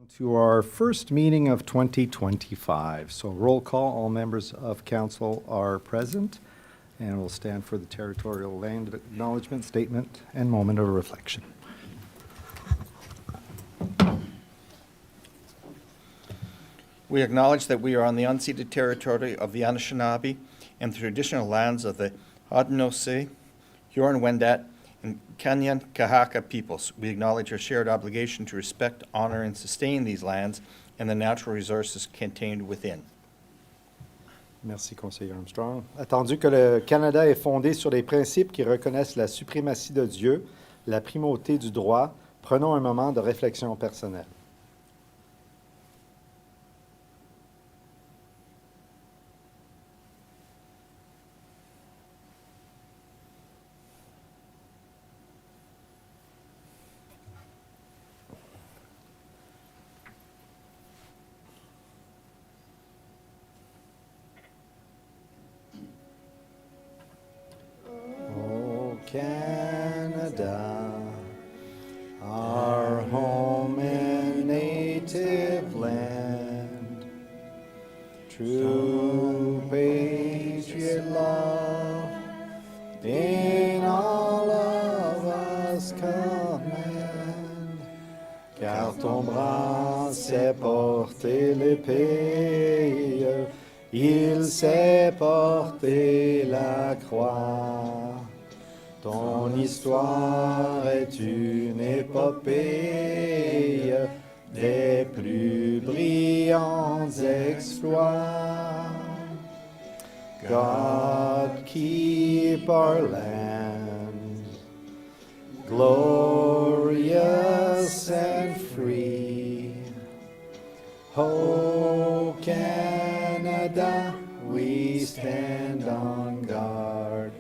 To our first meeting of 2025. So roll call, all members of council are present, and we'll stand for the territorial land acknowledgement statement and moment of reflection. We acknowledge that we are on the unceded territory of the Anishinaabe and the traditional lands of the Haudenosaunee, Huron-Wendat, and Kanyan-Kahaka peoples. We acknowledge our shared obligation to respect, honor, and sustain these lands and the natural resources contained within. Merci, conseiller Armstrong. Attendu que le Canada est fondé sur des principes qui reconnaissent la suprématie de Dieu, la primauté du droit, prenons un moment de réflexion personnelle. Canada, our home and native land, true patriot love in all of us command, car ton bras sait porter l'épée, il sait porter la croix. Ton histoire est une épopée des plus brillants exploits. God keep our land glorious and free. Oh Canada, we stand on guard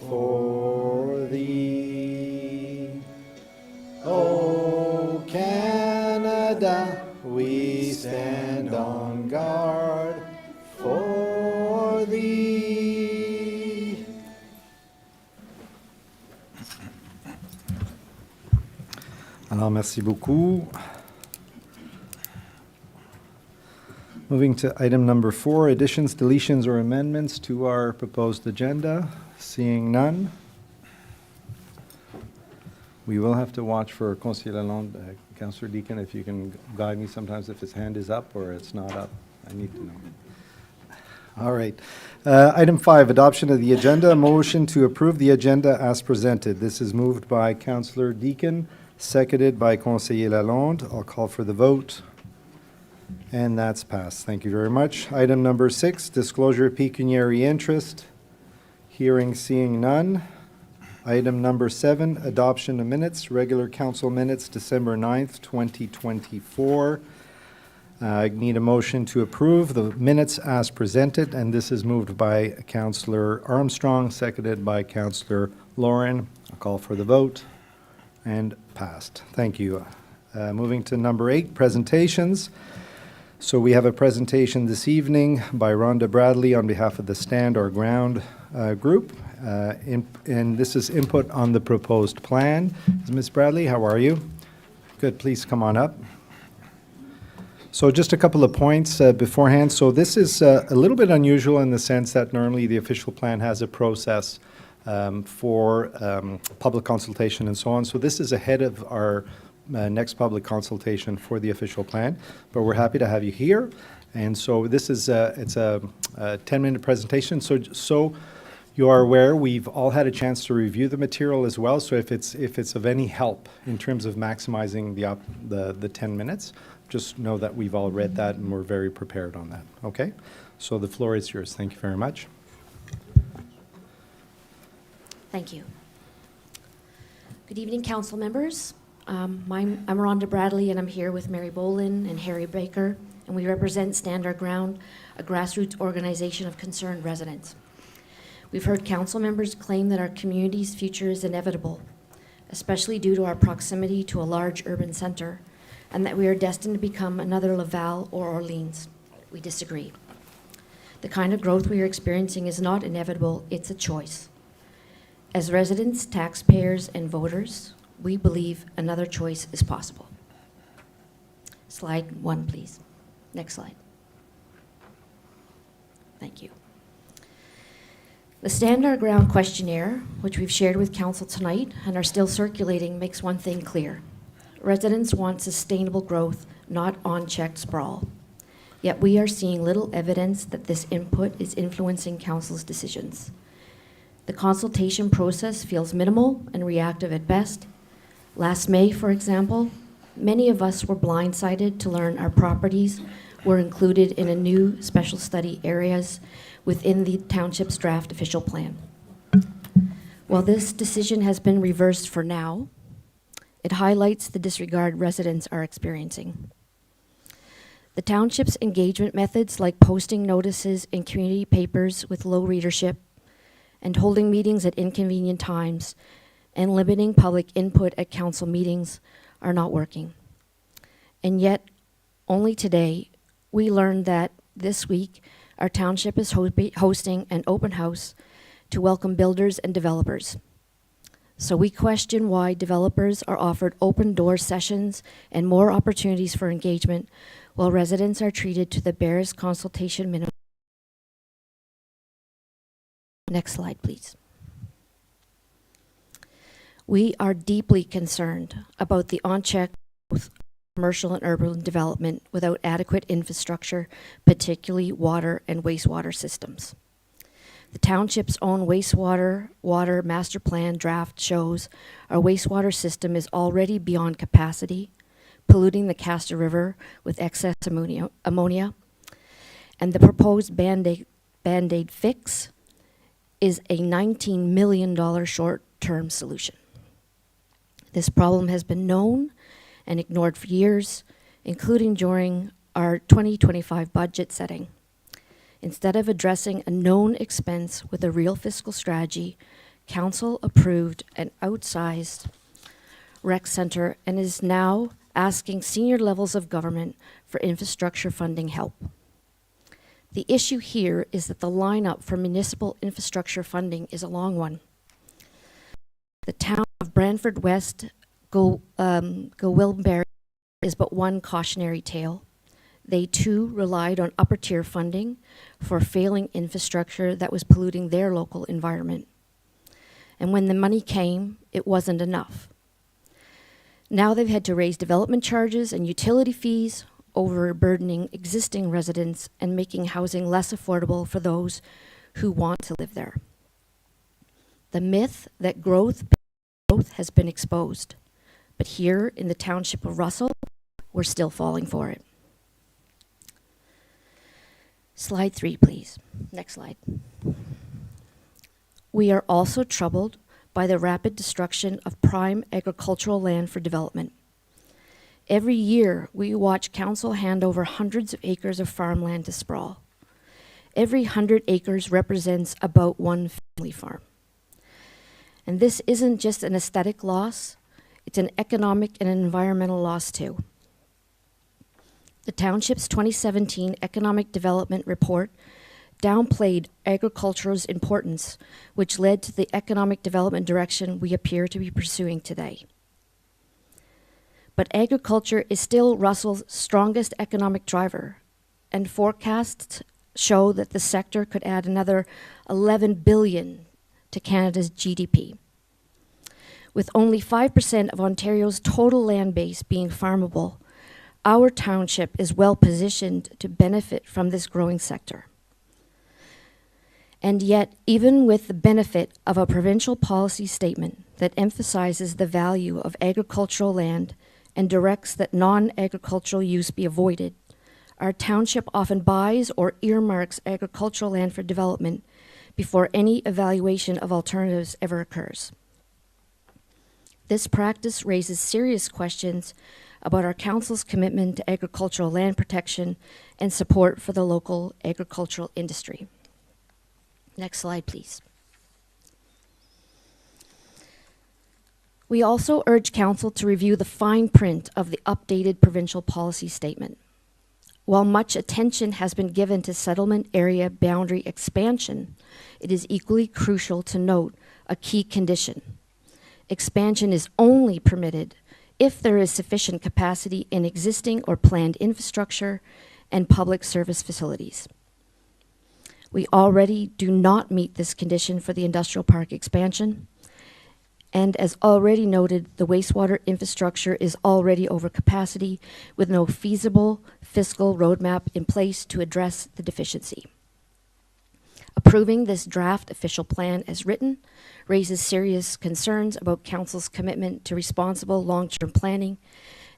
for thee. Oh Canada, we stand on guard for thee. Alors, merci beaucoup. Moving to item number 4, additions, deletions, or amendments to our proposed agenda. Seeing none, we will have to watch for Conseiller Lalonde. Councillor Deacon, if you can guide me sometimes if his hand is up or it's not up. I need to know. All right. Item 5, adoption of the agenda. A motion to approve the agenda as presented. This is moved by Councillor Deacon, seconded by Conseiller Lalonde. I'll call for the vote. And that's passed. Thank you very much. Item number 6, disclosure of pecuniary interest. Hearing, seeing none. Item number 7, adoption of minutes, regular council minutes, December 9th, 2024. I need a motion to approve the minutes as presented, and this is moved by Councillor Armstrong, seconded by Councillor Lauren. I'll call for the vote, and passed. Thank you. Moving to number 8, presentations. So we have a presentation this evening by Rhonda Bradley on behalf of the StandOurGround group, and this is input on the proposed plan. Ms. Bradley, how are you? Good, please come on up. So just a couple of points beforehand. So this is a little bit unusual in the sense that normally the official plan has a process for public consultation and so on. So this is ahead of our next public consultation for the official plan, but we're happy to have you here. And so this is it's a 10-minute presentation. So you are aware we've all had a chance to review the material as well. So if it's of any help in terms of maximizing the 10 minutes, just know that we've all read that and we're very prepared on that. Okay, so the floor is yours. Thank you very much. Thank you. Good evening, council members. I'm Rhonda Bradley, and I'm here with Mary Bolin and Harry Baker, and we represent StandOurGround, a grassroots organization of concerned residents. We've heard council members claim that our community's future is inevitable, especially due to our proximity to a large urban center, and that we are destined to become another Laval or Orleans. We disagree. The kind of growth we are experiencing is not inevitable, it's a choice. As residents, taxpayers, and voters, we believe another choice is possible. Slide 1, please. Next slide. Thank you. The Stand Our Ground questionnaire, which we've shared with Council tonight and are still circulating, makes one thing clear. Residents want sustainable growth, not unchecked sprawl. Yet we are seeing little evidence that this input is influencing Council's decisions. The consultation process feels minimal and reactive at best. Last May, for example, many of us were blindsided to learn our properties were included in a new special study areas within the township's draft official plan. While this decision has been reversed for now, it highlights the disregard residents are experiencing. The township's engagement methods, like posting notices in community papers with low readership and holding meetings at inconvenient times and limiting public input at council meetings, are not working. And yet, only today, we learned that this week, our township is hosting an open house to welcome builders and developers. So we question why developers are offered open door sessions and more opportunities for engagement, while residents are treated to the barest consultation minimum. Next slide, please. We are deeply concerned about the unchecked growth of commercial and urban development without adequate infrastructure, particularly water and wastewater systems. The township's own water master plan draft shows our wastewater system is already beyond capacity, polluting the Castor River with excess ammonia, and the proposed Band-Aid fix is a $19 million short-term solution. This problem has been known and ignored for years, including during our 2025 budget setting. Instead of addressing a known expense with a real fiscal strategy, Council approved an outsized rec center and is now asking senior levels of government for infrastructure funding help. The issue here is that the lineup for municipal infrastructure funding is a long one. The town of Brantford West, Gowilberry is but one cautionary tale. They too relied on upper tier funding for failing infrastructure that was polluting their local environment. And when the money came, it wasn't enough. Now they've had to raise development charges and utility fees, overburdening existing residents and making housing less affordable for those who want to live there. The myth that growth has been exposed, but here in the township of Russell, we're still falling for it. Slide 3, please. Next slide. We are also troubled by the rapid destruction of prime agricultural land for development. Every year, we watch council hand over hundreds of acres of farmland to sprawl. Every 100 acres represents about one family farm. And this isn't just an aesthetic loss, it's an economic and environmental loss too. The township's 2017 Economic Development Report downplayed agriculture's importance, which led to the economic development direction we appear to be pursuing today. But agriculture is still Russell's strongest economic driver, and forecasts show that the sector could add another $11 billion to Canada's GDP. With only 5% of Ontario's total land base being farmable, our township is well positioned to benefit from this growing sector. And yet, even with the benefit of a provincial policy statement that emphasizes the value of agricultural land and directs that non-agricultural use be avoided, our township often buys or earmarks agricultural land for development before any evaluation of alternatives ever occurs. This practice raises serious questions about our council's commitment to agricultural land protection and support for the local agricultural industry. Next slide, please. We also urge council to review the fine print of the updated provincial policy statement. While much attention has been given to settlement area boundary expansion, it is equally crucial to note a key condition. Expansion is only permitted if there is sufficient capacity in existing or planned infrastructure and public service facilities. We already do not meet this condition for the industrial park expansion. And as already noted, the wastewater infrastructure is already over capacity with no feasible fiscal roadmap in place to address the deficiency. Approving this draft official plan as written raises serious concerns about Council's commitment to responsible long-term planning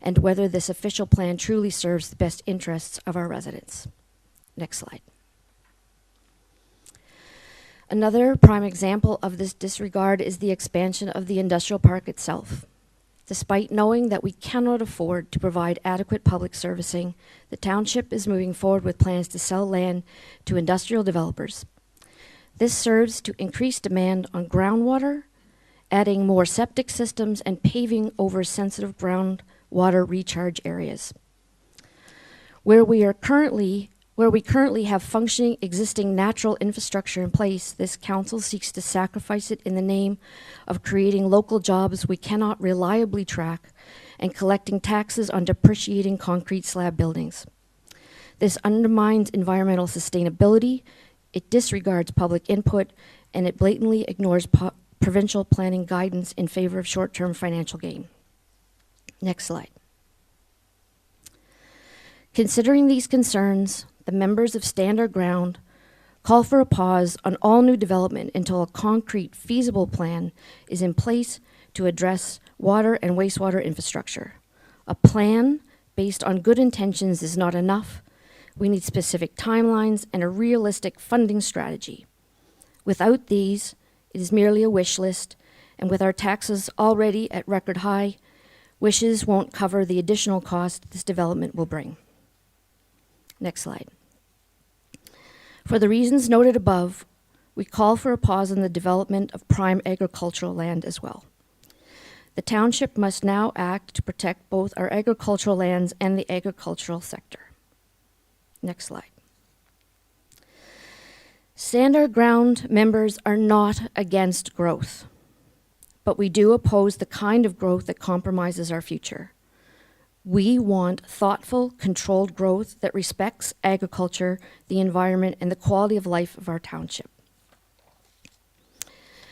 and whether this official plan truly serves the best interests of our residents. Next slide. Another prime example of this disregard is the expansion of the industrial park itself. Despite knowing that we cannot afford to provide adequate public servicing, the township is moving forward with plans to sell land to industrial developers. This serves to increase demand on groundwater, adding more septic systems and paving over sensitive groundwater recharge areas. Where we currently have functioning existing natural infrastructure in place, this council seeks to sacrifice it in the name of creating local jobs we cannot reliably track and collecting taxes on depreciating concrete slab buildings. This undermines environmental sustainability, it disregards public input, and it blatantly ignores provincial planning guidance in favor of short-term financial gain. Next slide. Considering these concerns, the members of StandOurGround call for a pause on all new development until a concrete, feasible plan is in place to address water and wastewater infrastructure. A plan based on good intentions is not enough. We need specific timelines and a realistic funding strategy. Without these, it is merely a wish list, and with our taxes already at record high, wishes won't cover the additional cost this development will bring. Next slide. For the reasons noted above, we call for a pause in the development of prime agricultural land as well. The township must now act to protect both our agricultural lands and the agricultural sector. Next slide. StandOurGround members are not against growth, but we do oppose the kind of growth that compromises our future. We want thoughtful, controlled growth that respects agriculture, the environment, and the quality of life of our township.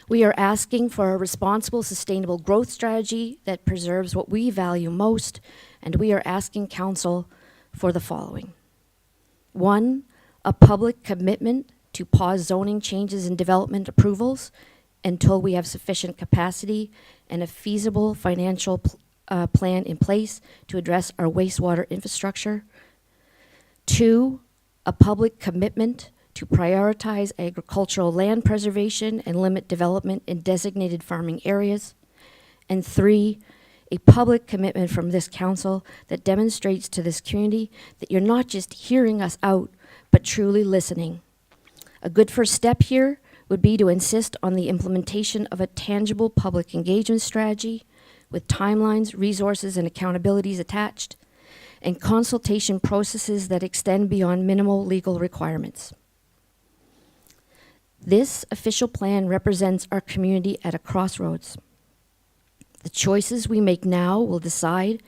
We are asking for a responsible, sustainable growth strategy that preserves what we value most, and we are asking Council for the following. 1, a public commitment to pause zoning changes and development approvals until we have sufficient capacity and a feasible financial plan in place to address our wastewater infrastructure. 2, a public commitment to prioritize agricultural land preservation and limit development in designated farming areas. And 3, a public commitment from this council that demonstrates to this community that you're not just hearing us out, but truly listening. A good first step here would be to insist on the implementation of a tangible public engagement strategy with timelines, resources, and accountabilities attached, and consultation processes that extend beyond minimal legal requirements. This official plan represents our community at a crossroads. The choices we make now will decide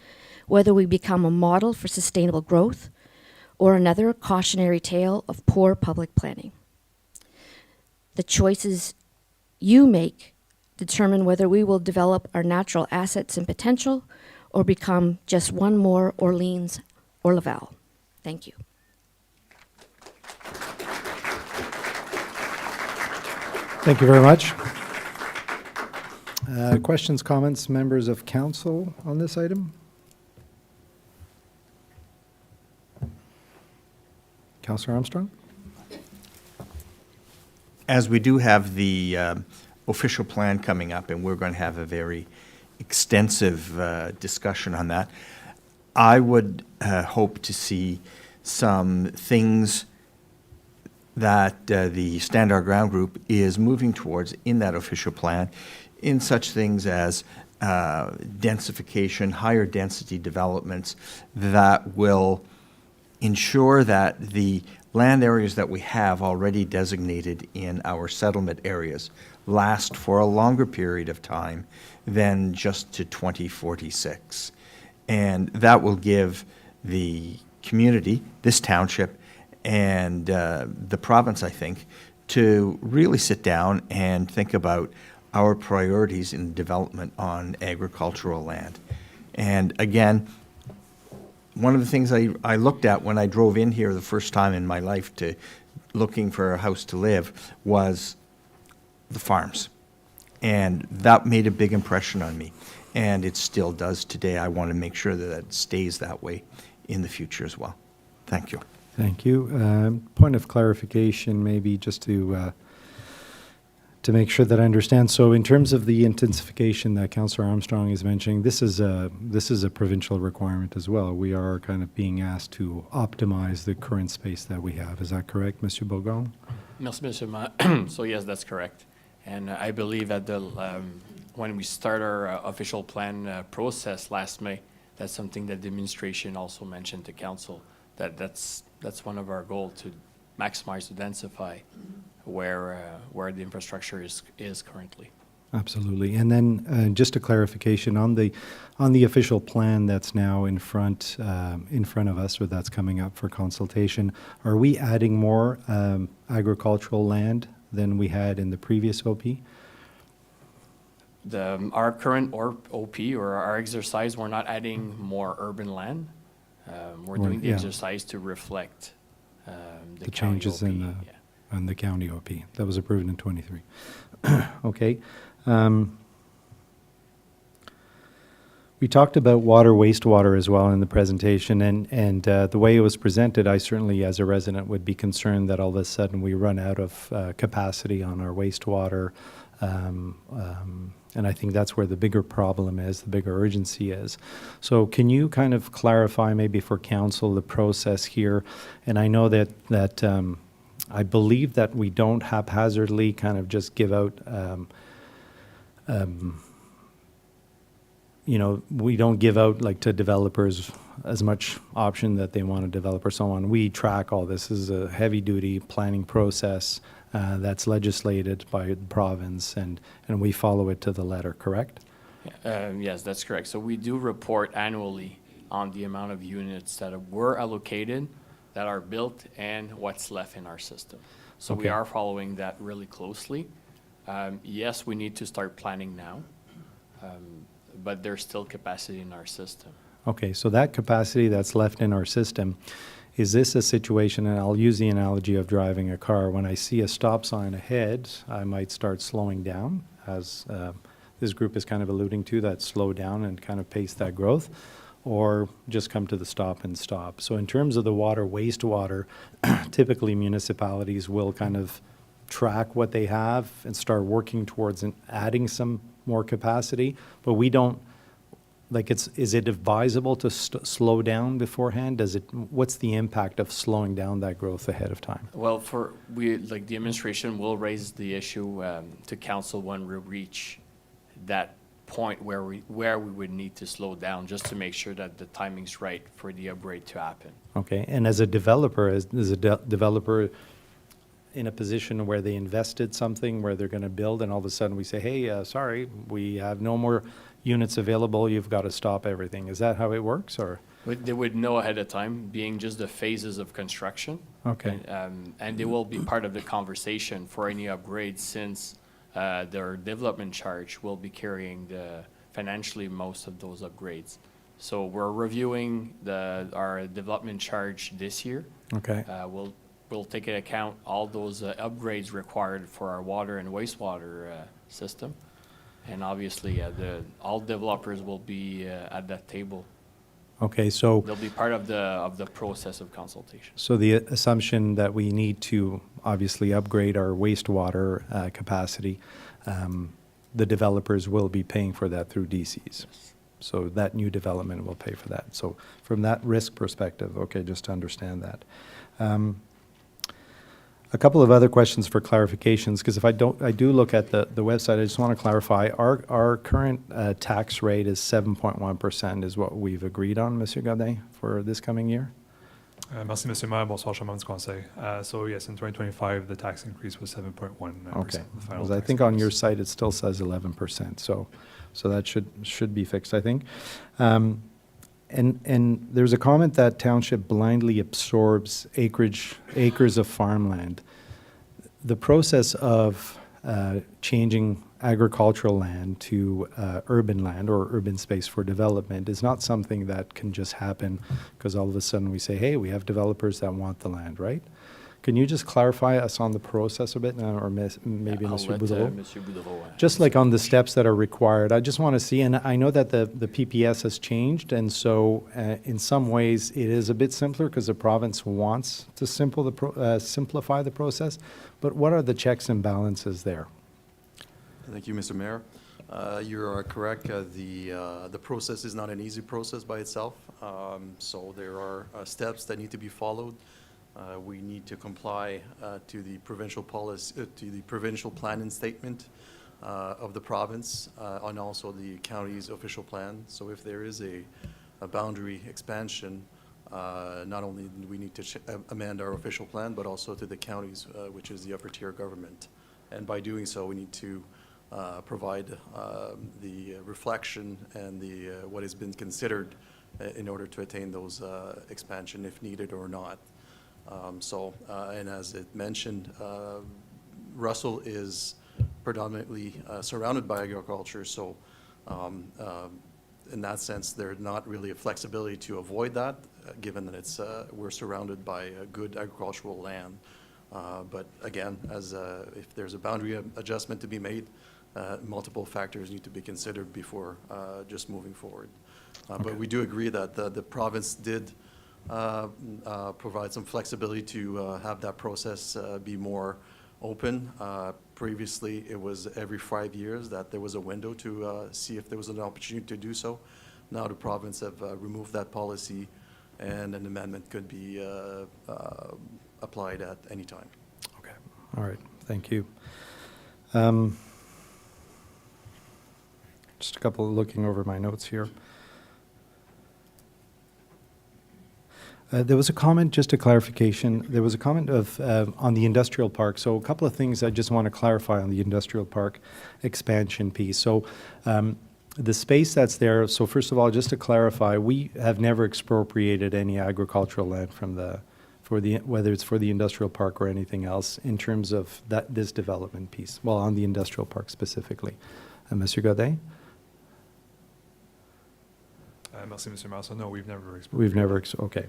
whether we become a model for sustainable growth or another cautionary tale of poor public planning. The choices you make determine whether we will develop our natural assets and potential or become just one more Orleans or Laval. Thank you. Thank you very much. Questions, comments, members of council on this item? Councillor Armstrong? As we do have the official plan coming up, and we're going to have a very extensive discussion on that, I would hope to see some things that the StandOurGround group is moving towards in that official plan, in such things as densification, higher density developments that will ensure that the land areas that we have already designated in our settlement areas last for a longer period of time than just to 2046. And that will give the community, this township, and the province, I think, to really sit down and think about our priorities in development on agricultural land. And again, one of the things I looked at when I drove in here the first time in my life to looking for a house to live was the farms. And that made a big impression on me. And it still does today. I want to make sure that it stays that way in the future as well. Thank you. Thank you. Point of clarification, maybe just to make sure that I understand. So in terms of the intensification that Councillor Armstrong is mentioning, this is a provincial requirement as well. We are kind of being asked to optimize the current space that we have. Is that correct, Monsieur Bourgon? Merci, Monsieur So yes, that's correct. And I believe that when we start our official plan process last May, that's something that the administration also mentioned to council, that's one of our goals, to maximize, to densify where the infrastructure is currently. Absolutely. And then just a clarification on the official plan that's now in front of us, or that's coming up for consultation. Are we adding more agricultural land than we had in the previous OP? Our current OP, or our exercise, we're not adding more urban land. We're doing the yeah. exercise to reflect The county changes OP, in yeah. the county OP. That was approved in 23. Okay. We talked about water, wastewater as well in the presentation, and the way it was presented, I certainly, as a resident, would be concerned that all of a sudden we run out of capacity on our wastewater, and I think that's where the bigger problem is, the bigger urgency is. So can you kind of clarify maybe for council the process here? And I know that I believe that we don't haphazardly kind of just give out we don't give out like to developers as much option that they want to develop or so on. We track all this. This is a heavy duty planning process that's legislated by the province, and we follow it to the letter, correct? Yes, that's correct. So we do report annually on the amount of units that were allocated, that are built, and what's left in our system. So we Okay. are following that really closely. Yes, we need to start planning now, but there's still capacity in our system. Okay, so that capacity that's left in our system, is this a situation, and I'll use the analogy of driving a car, when I see a stop sign ahead, I might start slowing down, as this group is kind of alluding to, that slow down and kind of pace that growth, or just come to the stop and stop. So in terms of the water, wastewater, typically municipalities will kind of track what they have and start working towards adding some more capacity, but we don't, like, is it advisable to slow down beforehand? What's the impact of slowing down that growth ahead of time? Well, the administration will raise the issue to council when we reach that point where we would need to slow down, just to make sure that the timing's right for the upgrade to happen. Okay, and as a developer, developer in a position where they invested something, where they're going to build, and all of a sudden we say, hey, sorry, we have no more units available, you've got to stop everything. Is that how it works, or? They would know ahead of time, being just the phases of construction. Okay. And they will be part of the conversation for any upgrades, since their development charge will be carrying financially most of those upgrades. So we're reviewing our development charge this year. Okay. We'll take into account all those upgrades required for our water and wastewater system. And obviously, all developers will be at that table. Okay, so. They'll be part of the process of consultation. So the assumption that we need to obviously upgrade our wastewater capacity, the developers will be paying for that through DCs. Yes. So that new development will pay for that. So from that risk perspective, okay, just to understand that. A couple of other questions for clarifications, because I do look at the website, I just want to clarify, our current tax rate is 7.1% is what we've agreed on, Monsieur Gaudet, for this coming year? Merci, Monsieur le Maire. Bonsoir, Chambres du Conseil. So yes, in 2025, the tax increase was 7.1%. Okay. The final Because I tax think on your increase. site, it still says 11%, so that should be fixed, I think. And there's a comment that township blindly absorbs acres of farmland. The process of changing agricultural land to urban land or urban space for development is not something that can just happen because all of a sudden we say, hey, we have developers that want the land, right? Can you just clarify us on the process a bit, or maybe I'll Mr. let, Boudreau? Monsieur Boudreau, Just like on the steps that are required, I just want to see, and I know that the PPS has changed, and so in some ways it is a bit simpler because the province wants to simplify the process, but what are the checks and balances there? Thank you, Mr. Mayor. You are correct. The process is not an easy process by itself. So there are steps that need to be followed. We need to comply to the provincial policy, to the provincial plan and statement of the province, and also the county's official plan. So if there is a boundary expansion, not only do we need to amend our official plan, but also to the counties, which is the upper tier government. And by doing so, we need to provide the reflection and what has been considered in order to attain those expansion if needed or not. And as it mentioned, Russell is predominantly surrounded by agriculture, so in that sense, there's not really a flexibility to avoid that, given that we're surrounded by good agricultural land. But again, if there's a boundary adjustment to be made, multiple factors need to be considered before just moving forward. But we do agree that the province did provide some flexibility to have that process be more open. Previously, it was every 5 years that there was a window to see if there was an opportunity to do so. Now the province have removed that policy, and an amendment could be applied at any time. Okay, all right, thank you. Just a couple looking over my notes here. There was a comment, just a clarification, there was a comment of on the industrial park. So a couple of things I just want to clarify on the industrial park expansion piece. So the space that's there, so first of all, just to clarify, we have never expropriated any agricultural land from whether it's for the industrial park or anything else in terms of this development piece, well, on the industrial park specifically. Monsieur Godet? Merci, Mr. Mayor. So no, we've never We've never, okay.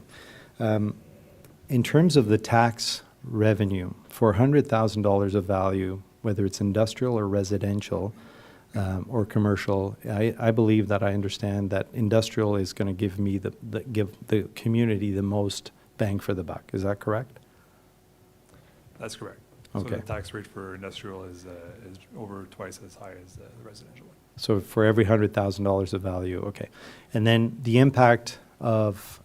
In terms of the tax revenue, for $100,000 of value, whether it's industrial or residential or commercial, I believe that I understand that industrial is going to give me give the community the most bang for the buck. Is that correct? That's correct. Okay. So the tax rate for industrial is over twice as high as the residential one. So for every $100,000 of value, okay. And then the impact of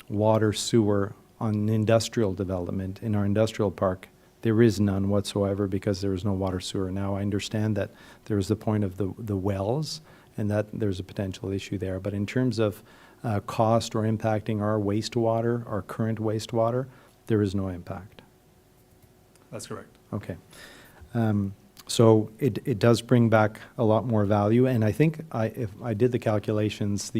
water, sewer on industrial development in our industrial park, there is none whatsoever because there is no water, sewer. Now, I understand that there is the point of the wells and that there's a potential issue there. But in terms of cost or impacting our wastewater, our current wastewater, there is no impact. That's correct. Okay. So it does bring back a lot more value, and I think if I did the calculations,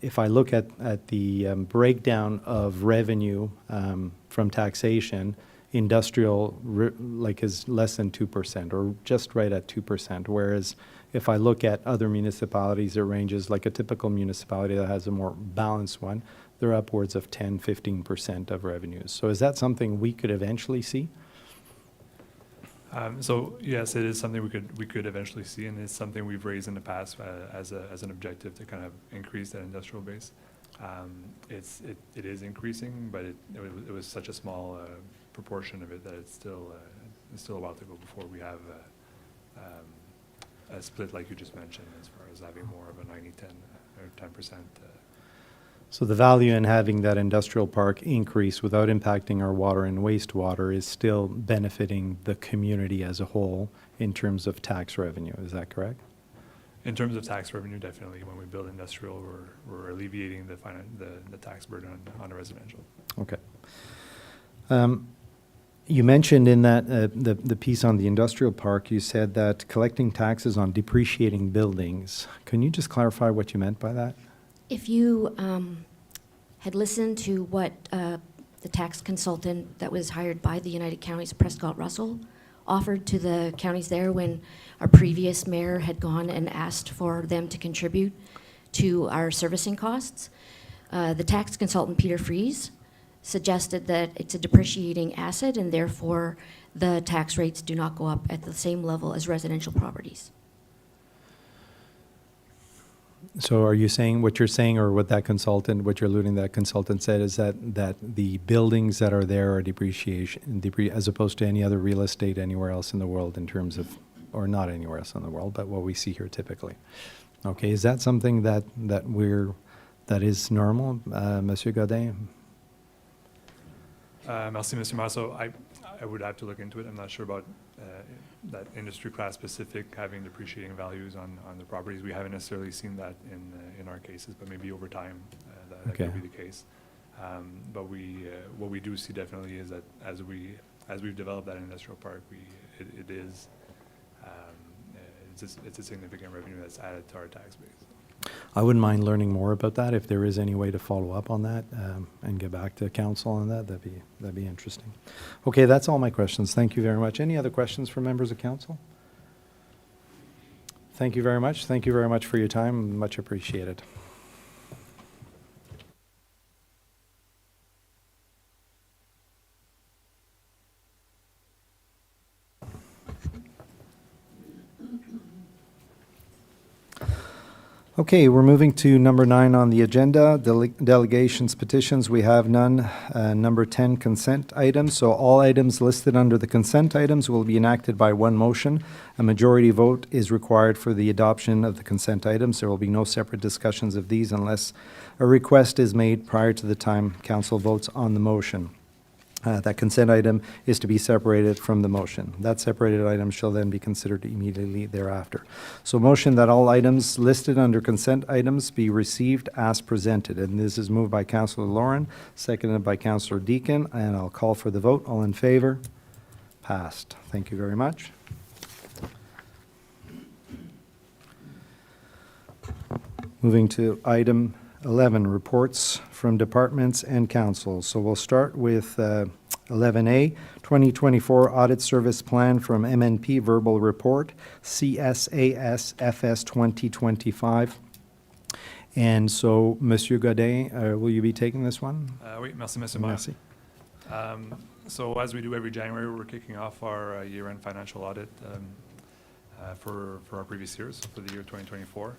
if I look at the breakdown of revenue from taxation, industrial is less than 2% or just right at 2%, whereas if I look at other municipalities, it ranges like a typical municipality that has a more balanced one, they're upwards of 10, 15% of revenues. So is that something we could eventually see? So yes, it is something we could eventually see, and it's something we've raised in the past as an objective to kind of increase that industrial base. It is increasing, but it was such a small proportion of it that it's still a while to go before we have a split like you just mentioned, as far as having more of a 90-10 or 10%. So the value in having that industrial park increase without impacting our water and wastewater is still benefiting the community as a whole in terms of tax revenue. Is that correct? In terms of tax revenue, definitely, when we build industrial, we're alleviating the tax burden on the residential. Okay. You mentioned in that, the piece on the industrial park, you said that collecting taxes on depreciating buildings. Can you just clarify what you meant by that? If you had listened to what the tax consultant that was hired by the United Counties, Prescott Russell, offered to the counties there when our previous mayor had gone and asked for them to contribute to our servicing costs, the tax consultant, Peter Fries, suggested that it's a depreciating asset and therefore the tax rates do not go up at the same level as residential properties. So are you saying, what you're saying, or what that consultant, what you're alluding, that consultant said, is that the buildings that are there are depreciation, as opposed to any other real estate anywhere else in the world in terms of, or not anywhere else in the world, but what we see here typically? Okay, is that something that is normal, Monsieur Godin? Merci, Mr. Mayor. So I would have to look into it. I'm not sure about that industry class specific having depreciating values on the properties. We haven't necessarily seen that in our cases, but maybe over time that Okay. could be the case. But what we do see definitely is that as we've developed that industrial park, it's a significant revenue that's added to our tax base. I wouldn't mind learning more about that. If there is any way to follow up on that and get back to council on that, that'd be interesting. Okay, that's all my questions. Thank you very much. Any other questions from members of council? Thank you very much. Thank you very much for your time. Much appreciated. Okay, we're moving to number 9 on the agenda, delegations, petitions. We have none. Number 10, consent items. So all items listed under the consent items will be enacted by one motion. A majority vote is required for the adoption of the consent items. There will be no separate discussions of these unless a request is made prior to the time council votes on the motion. That consent item is to be separated from the motion. That separated item shall then be considered immediately thereafter. So motion that all items listed under consent items be received as presented. And this is moved by Councillor Lauren, seconded by Councillor Deakin, and I'll call for the vote. All in favor? Passed. Thank you very much. Moving to item 11, reports from departments and councils. So we'll start with 11A, 2024 Audit Service Plan from MNP Verbal Report, CSAS FS 2025. And so, Monsieur Godin, will you be taking this one? Oui, merci, Mr. Mayor. Merci. So as we do every January, we're kicking off our year-end financial audit for our previous years, for the year 2024.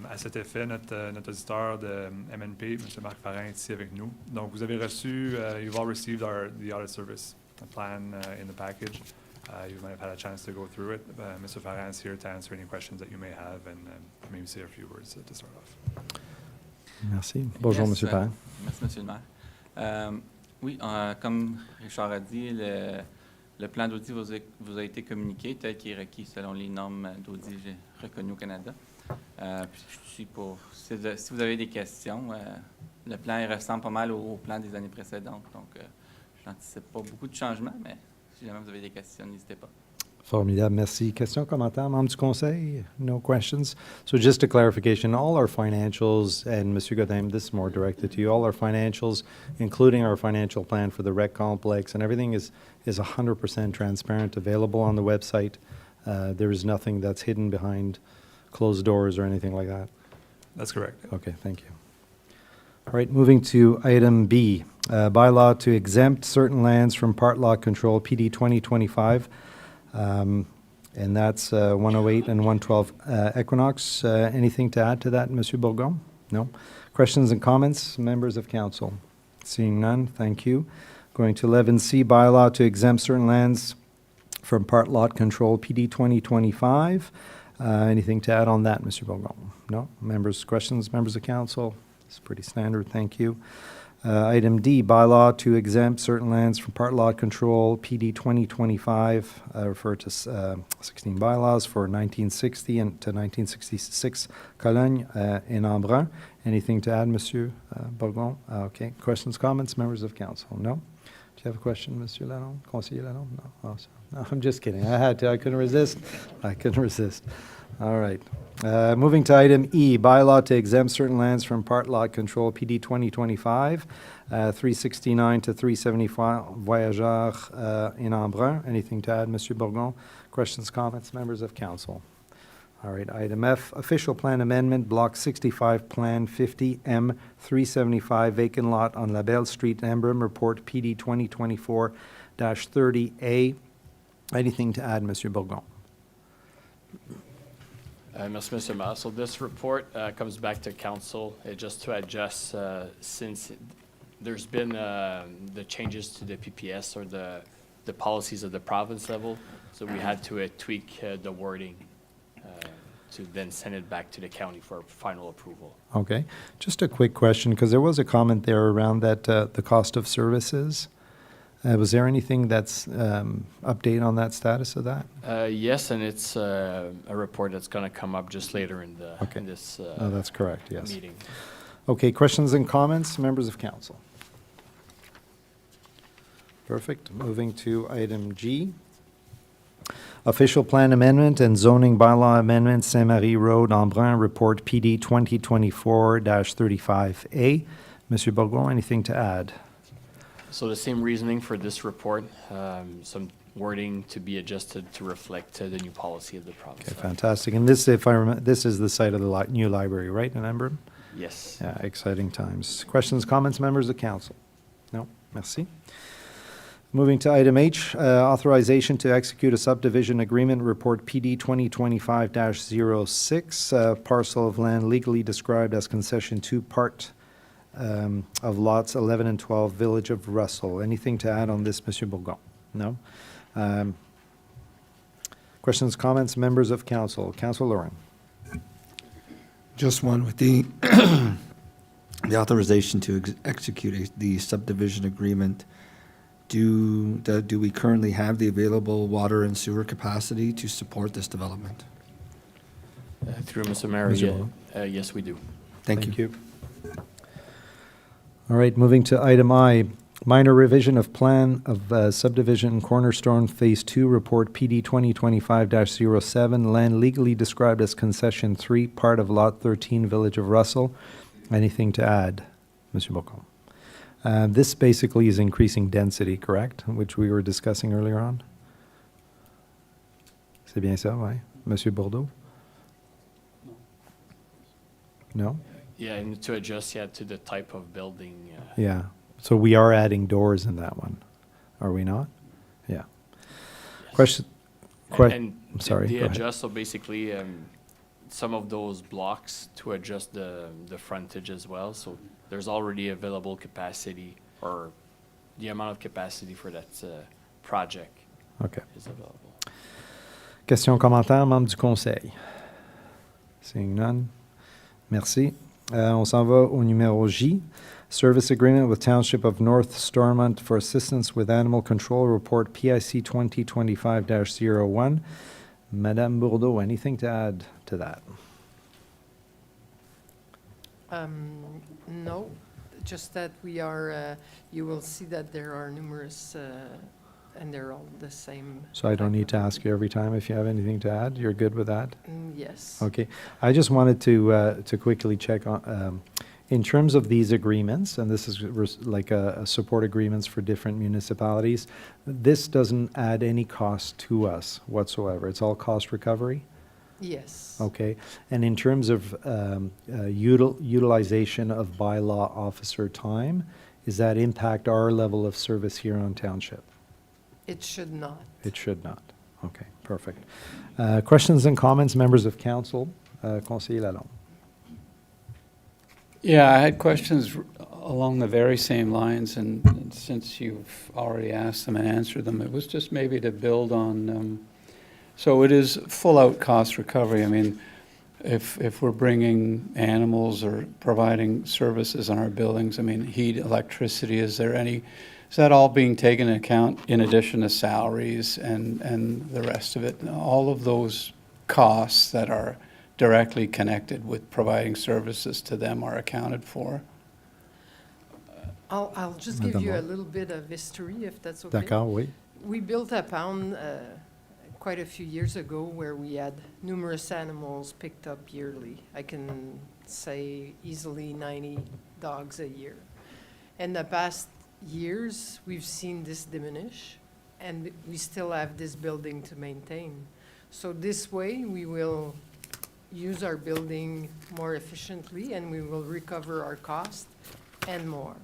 À cet effet, notre auditeur de MNP, M. Marc Farin, est ici avec nous. Donc, vous avez reçu, you've all received the audit service plan in the package. You might have had a chance to go through it. Mr. Farin is here to answer any questions that you may have and maybe say a few words to start off. Merci. Bonjour, Yes, Monsieur Farin. Merci, Monsieur le maire. Oui, comme Richard a dit, le plan d'audit vous a été communiqué tel qu'il est requis selon les normes d'audit reconnues au Canada. Si vous avez des questions, le plan ressemble pas mal au plan des années précédentes. Donc, je n'anticipe pas beaucoup de changements, mais si jamais vous avez des questions, n'hésitez pas. Formidable, merci. Questions, commentaires, membres du conseil? No questions? So just a clarification, all our financials, and Monsieur Godin, this is more directed to you, all our financials, including our financial plan for the rec complex and everything is 100% transparent, available on the website. There is nothing that's hidden behind closed doors or anything like that? That's correct. Okay, thank you. All right, moving to item B, bylaw to exempt certain lands from part lot control, PD 2025. And that's 108 and 112 Equinox. Anything to add to that, Monsieur Bourgon? No? Questions and comments, members of council? Seeing none, thank you. Going to 11C, bylaw to exempt certain lands from part lot control, PD 2025. Anything to add on that, Mr. Bourgon? No? Members, questions, members of council? It's pretty standard, thank you. Item D, bylaw to exempt certain lands from part lot control, PD 2025, refer to 16 bylaws for 1960 and to 1966 Cologne in Embrun. Anything to add, Monsieur Bourgon? Okay. Questions, comments, members of council? No? Do you have a question, Monsieur Lalonde? Conseiller Lalonde? No? Oh, sorry. No, I'm just kidding. I had to. I couldn't resist. I couldn't resist. All right. Moving to item E, bylaw to exempt certain lands from part lot control, PD 2025, 369 to 375 Voyageurs in Embrun. Anything to add, Monsieur Bourgon? Questions, comments, members of council? All right, item F, official plan amendment, block 65, plan 50, M 375, vacant lot on La Belle Street, Embrun, report PD 2024-30A. Anything to add, Monsieur Bourgon? Merci, Mr. Mayor. So this report comes back to council just to adjust since there's been the changes to the PPS or the policies of the province level. So we had to tweak the wording to then send it back to the county for final approval. Okay. Just a quick question, because there was a comment there around that the cost of services. Was there anything that's update on that status of that? Yes, and it's a report that's going to come up just later in the Okay. in this Oh, that's correct, yes. meeting. Okay, questions and comments, members of council? Perfect. Moving to item G. Official plan amendment and zoning bylaw amendment, Saint-Marie Road, Embrun, report PD 2024-35A. Monsieur Bourgon, anything to add? So the same reasoning for this report, some wording to be adjusted to reflect the new policy of the province. Okay, fantastic. And this, if I remember, this is the site of the new library, right, in Embrun? Yes. Yeah, exciting times. Questions, comments, members of council? No? Merci. Moving to item H, authorization to execute a subdivision agreement, report PD 2025-06, parcel of land legally described as concession 2, part of lots 11 and 12, Village of Russell. Anything to add on this, Monsieur Bourgon? No? Questions, comments, members of council? Councilor Lauren. Just one with the, the authorization to execute the subdivision agreement. Do we currently have the available water and sewer capacity to support this development? Through Mr. Mayor, Mr. yes, we do. Thank you. All right, moving to item I, minor revision of plan of subdivision Cornerstone Phase 2, report PD 2025-07, land legally described as concession 3, part of lot 13, Village of Russell. Anything to add, Monsieur Bourgon? This basically is increasing density, correct, which we were discussing earlier on? C'est bien ça, oui? Monsieur Bordeaux? No? Yeah, and to adjust, to the type of building. Yeah, so we are adding doors in that one, are we not? Yeah. Yes. Question, And I'm sorry, they go ahead. adjust, so basically, some of those blocks to adjust the frontage as well. So there's already available capacity, or the amount of capacity for that project Okay. is available. Questions, commentaires, membres du conseil? Seeing none. Merci. On s'en va au numéro J. Service agreement with Township of North Stormont for assistance with animal control, report PIC 2025-01. Madame Bourdeau, anything to add to that? No, just that we are, you will see that there are numerous, and they're all the same. So I don't need to ask you every time if you have anything to add? You're good with that? Yes. Okay. I just wanted to quickly check on, in terms of these agreements, and this is like a support agreements for different municipalities, this doesn't add any cost to us whatsoever. It's all cost recovery? Yes. Okay. And in terms of utilization of bylaw officer time, does that impact our level of service here on township? It should not. It should not. Okay, perfect. Questions and comments, members of council? Conseiller Lalonde. Yeah, I had questions along the very same lines, and since you've already asked them and answered them, it was just maybe to build on, so it is full-out cost recovery. I mean, if we're bringing animals or providing services in our buildings, I mean, heat, electricity, is that all being taken into account in addition to salaries and the rest of it? All of those costs that are directly connected with providing services to them are accounted for? I'll just give you a little bit of history, if that's okay. D'accord, oui. We built a pound quite a few years ago where we had numerous animals picked up yearly. I can say easily 90 dogs a year. In the past years, we've seen this diminish, and we still have this building to maintain. So this way, we will use our building more efficiently, and we will recover our cost and more.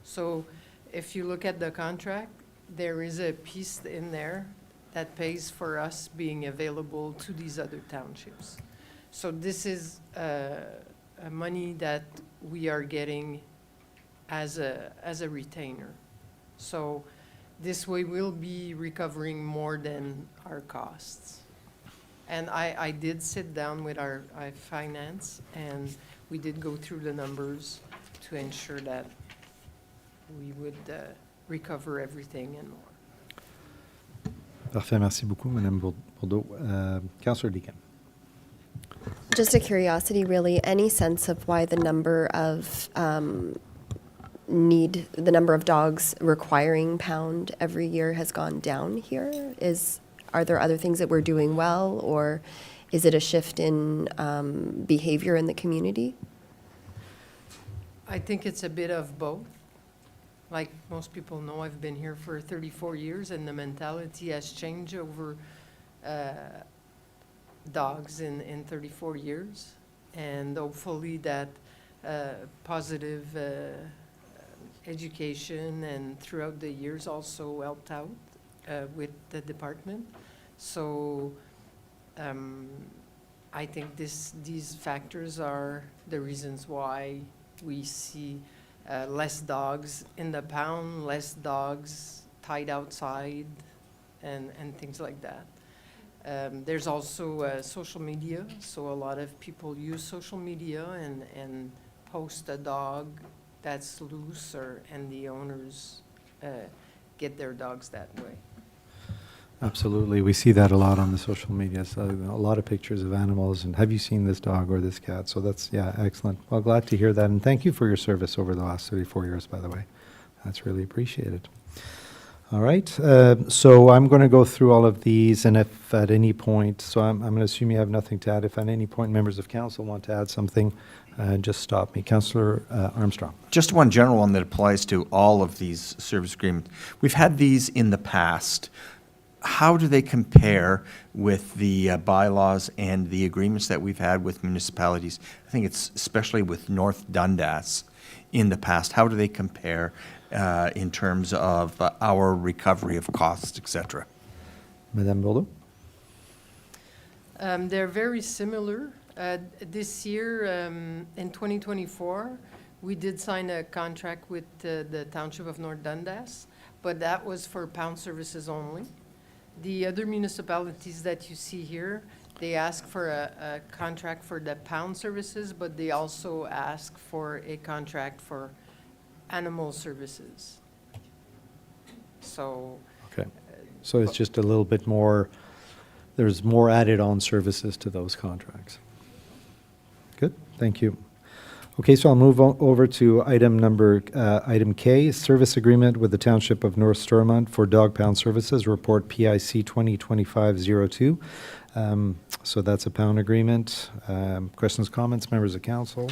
So if you look at the contract, there is a piece in there that pays for us being available to these other townships. So this is a money that we are getting as a retainer. So this way we'll be recovering more than our costs. And I did sit down with our finance, and we did go through the numbers to ensure that we would recover everything and more. Parfait, merci beaucoup, Madame Bourdeau. Councillor Deacon. Just a curiosity, really, any sense of why the number of the number of dogs requiring pound every year has gone down here? Are there other things that we're doing well, or is it a shift in behavior in the community? I think it's a bit of both. Like most people know, I've been here for 34 years, and the mentality has changed over dogs in 34 years. And hopefully that positive education and throughout the years also helped out with the department. So I think these factors are the reasons why we see less dogs in the pound, less dogs tied outside, and things like that. There's also social media, so a lot of people use social media and post a dog that's loose, and the owners get their dogs that way. Absolutely. We see that a lot on the social media. So a lot of pictures of animals and have you seen this dog or this cat? So that's, yeah, excellent. Well, glad to hear that. And thank you for your service over the last 34 years, by the way. That's really appreciated. All right. So I'm going to go through all of these, and if at any point, so I'm going to assume you have nothing to add. If at any point members of council want to add something, just stop me. Councillor Armstrong. Just one general one that applies to all of these service agreements. We've had these in the past. How do they compare with the bylaws and the agreements that we've had with municipalities? I think it's especially with North Dundas in the past. How do they compare in terms of our recovery of costs, et cetera? Madame Bourdeau. They're very similar. This year, in 2024, we did sign a contract with the Township of North Dundas, but that was for pound services only. The other municipalities that you see here, they ask for a contract for the pound services, but they also ask for a contract for animal services. So. Okay. So it's just a little bit more, there's more added on services to those contracts. Good, thank you. Okay, so I'll move over to item K, service agreement with the Township of North Stormont for dog pound services, report PIC 2025-02. So that's a pound agreement. Questions, comments, members of council?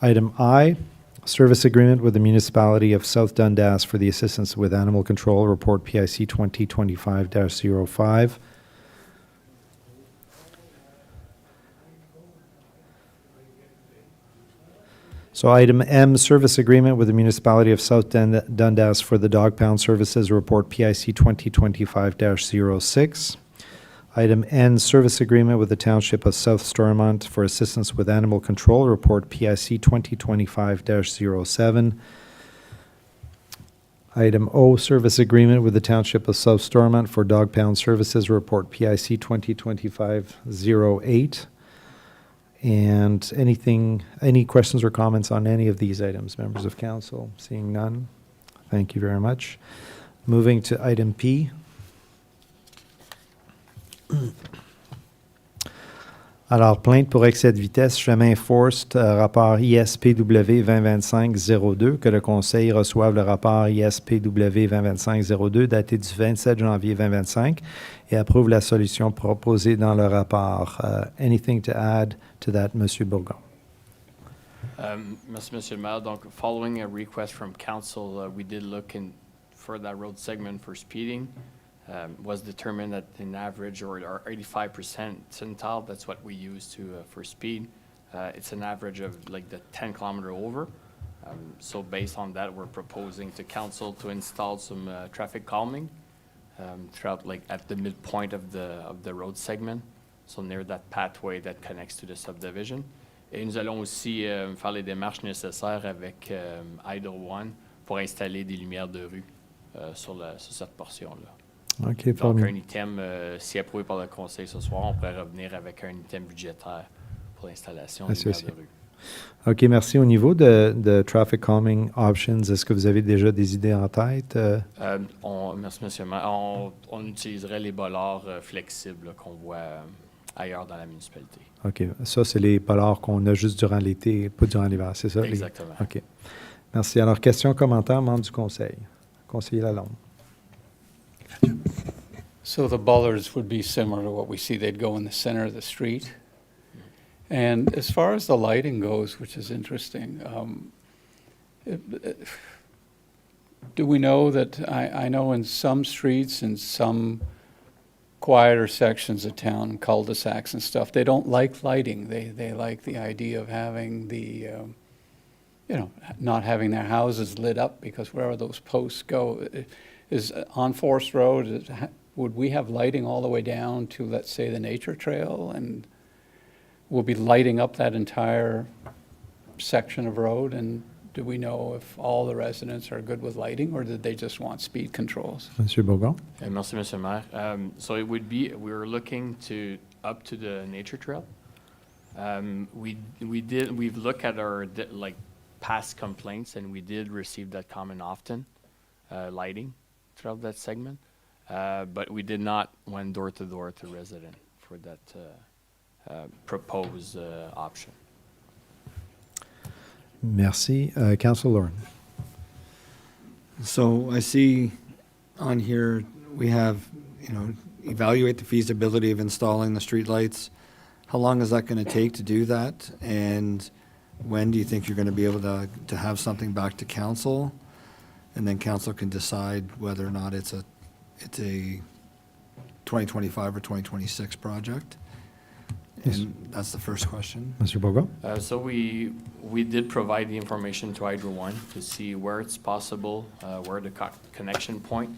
Item I, service agreement with the municipality of South Dundas for the assistance with animal control, report PIC 2025-05. So item M, service agreement with the municipality of South Dundas for the dog pound services, report PIC 2025-06. Item N, service agreement with the township of South Stormont for assistance with animal control, report PIC 2025-07. Item O, service agreement with the Township of South Stormont for dog pound services, report PIC 2025-08. And any questions or comments on any of these items, members of council? Seeing none, thank you very much. Moving to item P. Alors, plainte pour excès de vitesse, chemin Forst, rapport ISPW 2025-02, que le Conseil reçoive le rapport ISPW 2025-02 daté du 27 janvier 2025 et approuve la solution proposée dans le rapport. Anything to add to that, Monsieur Bourgon? Merci, Monsieur le Maire. Donc, following a request from council, we did look for that road segment for speeding. Was determined that an average or 85% percentile, that's what we use for speed. It's an average of like the 10 kilometer over. So based on that, we're proposing to council to install some traffic calming throughout, like at the midpoint of the road segment, so near that pathway that connects to the subdivision. Et nous allons aussi faire les démarches nécessaires avec Hydro One pour installer des lumières de rue sur cette portion-là. OK, Donc, formidable. un item, si approuvé par le conseil ce soir, on pourrait revenir avec un item budgétaire pour l'installation de lumières de rue. OK, merci. Au niveau de traffic calming options, est-ce que vous avez déjà des idées en tête? Merci, monsieur le maire. On utiliserait les bollards flexibles là, qu'on voit ailleurs dans la municipalité. OK, ça, c'est les polars qu'on a juste durant l'été, pas durant l'hiver, c'est ça? Exactement. OK. Merci. Alors, questions, commentaires, membres du conseil? Conseiller Lalonde. So the bollards would be similar to what we see. They'd go in the center of the street. And as far as the lighting goes, which is interesting, do we know that, I know in some streets, in some quieter sections of town, cul-de-sacs and stuff, they don't like lighting. They like the idea of having the, not having their houses lit up, because wherever those posts go, is on Forest Road, would we have lighting all the way down to, let's say, the nature trail? And we'll be lighting up that entire section of road? And do we know if all the residents are good with lighting, or did they just want speed controls? Monsieur Bourgon? Merci, Monsieur le Maire. So it would be, we're looking up to the nature trail. We've looked at our past complaints, and we did receive that comment often, lighting throughout that segment. But we did not went door to door to resident for that proposed option. Merci. Councilor Lauren. So I see on here, we have, evaluate the feasibility of installing the streetlights. How long is that going to take to do that? And when do you think you're going to be able to have something back to council? And then council can decide whether or not it's a 2025 or 2026 project? And that's the first question. Monsieur Bourgon? So we did provide the information to Hydro One to see where it's possible, where the connection point.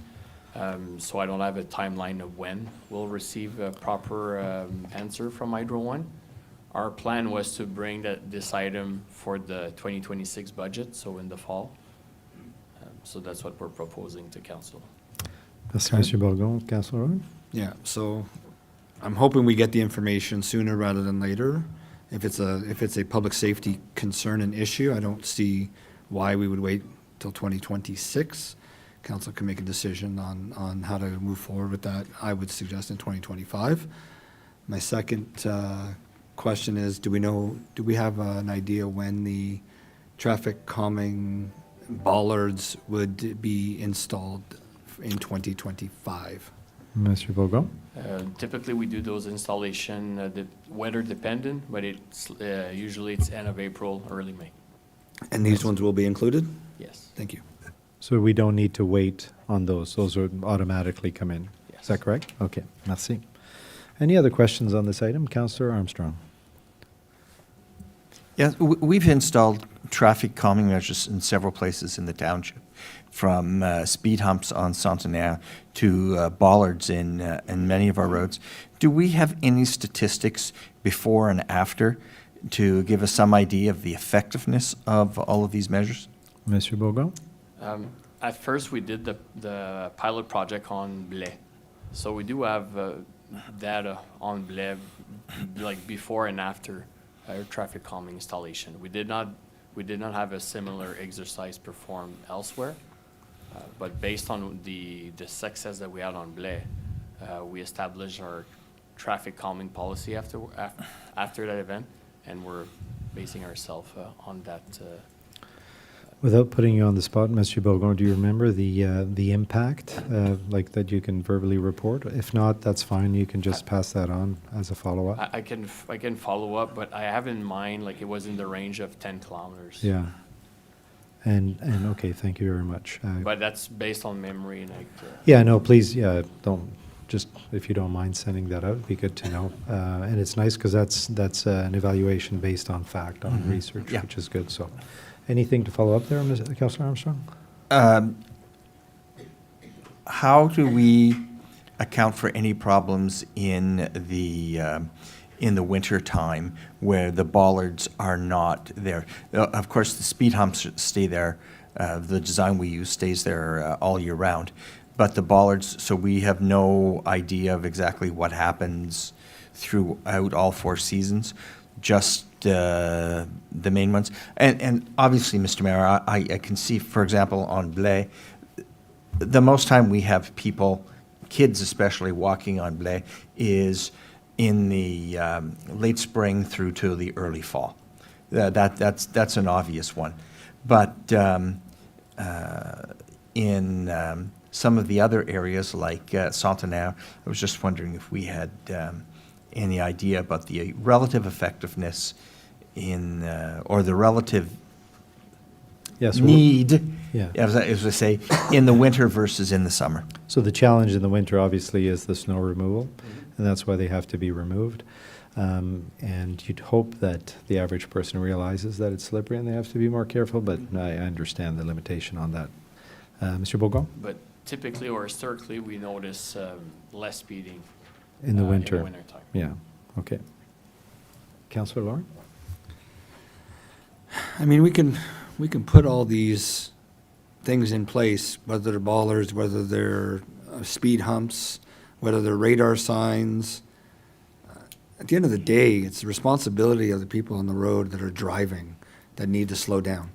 So I don't have a timeline of when we'll receive a proper answer from Hydro One. Our plan was to bring this item for the 2026 budget, so in the fall. So that's what we're proposing to council. Merci, Monsieur Bourgon. Councilor Lauren? Yeah, so I'm hoping we get the information sooner rather than later. If it's a public safety concern and issue, I don't see why we would wait till 2026. Council can make a decision on how to move forward with that. I would suggest in 2025. My second question is, do we have an idea when the traffic calming bollards would be installed in 2025? Monsieur Bourgon? Typically, we do those installation weather dependent, but usually it's end of April, early May. And these ones will be included? Yes. Thank you. So we don't need to wait on those. Those would automatically come in. Yes. Is that correct? Okay, merci. Any other questions on this item? Councillor Armstrong. Yes, we've installed traffic calming measures in several places in the township, from speed humps on Centenaire to bollards in many of our roads. Do we have any statistics before and after to give us some idea of the effectiveness of all of these measures? Monsieur Bourgon? At first, we did the pilot project on Blais. So we do have data on Blais, like before and after air traffic calming installation. We did not have a similar exercise performed elsewhere, but based on the success that we had on Blais, we established our traffic calming policy after that event, and we're basing ourselves on that. Without putting you on the spot, Mr. Bourgon, do you remember the impact, like that you can verbally report? If not, that's fine. You can just pass that on as a follow-up. I can follow up, but I have in mind, like, it was in the range of 10 kilometers. Yeah. And okay, thank you very much. But that's based on memory, like. Yeah, no, please, yeah, don't, just if you don't mind sending that out, it'd be good to know. And it's nice because that's an evaluation based on fact, on research, Yeah. which is good. So, anything to follow up there, Councillor Armstrong? How do we account for any problems in the winter time where the bollards are not there? Of course, the speed humps stay there. The design we use stays there all year round. But the bollards, so we have no idea of exactly what happens throughout all 4 seasons, just the main ones. And obviously, Mr. Mayor, I can see, for example, on Blais, the most time we have people, kids especially, walking on Blais is in the late spring through to the early fall. That's an obvious one. But in some of the other areas, like Centenaire, I was just wondering if we had any idea about the relative effectiveness in, or the relative Yes. need, Yeah. as I say, in the winter versus in the summer. So the challenge in the winter, obviously, is the snow removal, and that's why they have to be removed. And you'd hope that the average person realizes that it's slippery and they have to be more careful, but I understand the limitation on that. Mr. Bourgon? But typically or historically, we notice less speeding. In the winter? In the winter time. Yeah, okay. Councillor Lauren? I mean, we can put all these things in place, whether they're bollards, whether they're speed humps, whether they're radar signs. At the end of the day, it's the responsibility of the people on the road that are driving that need to slow down.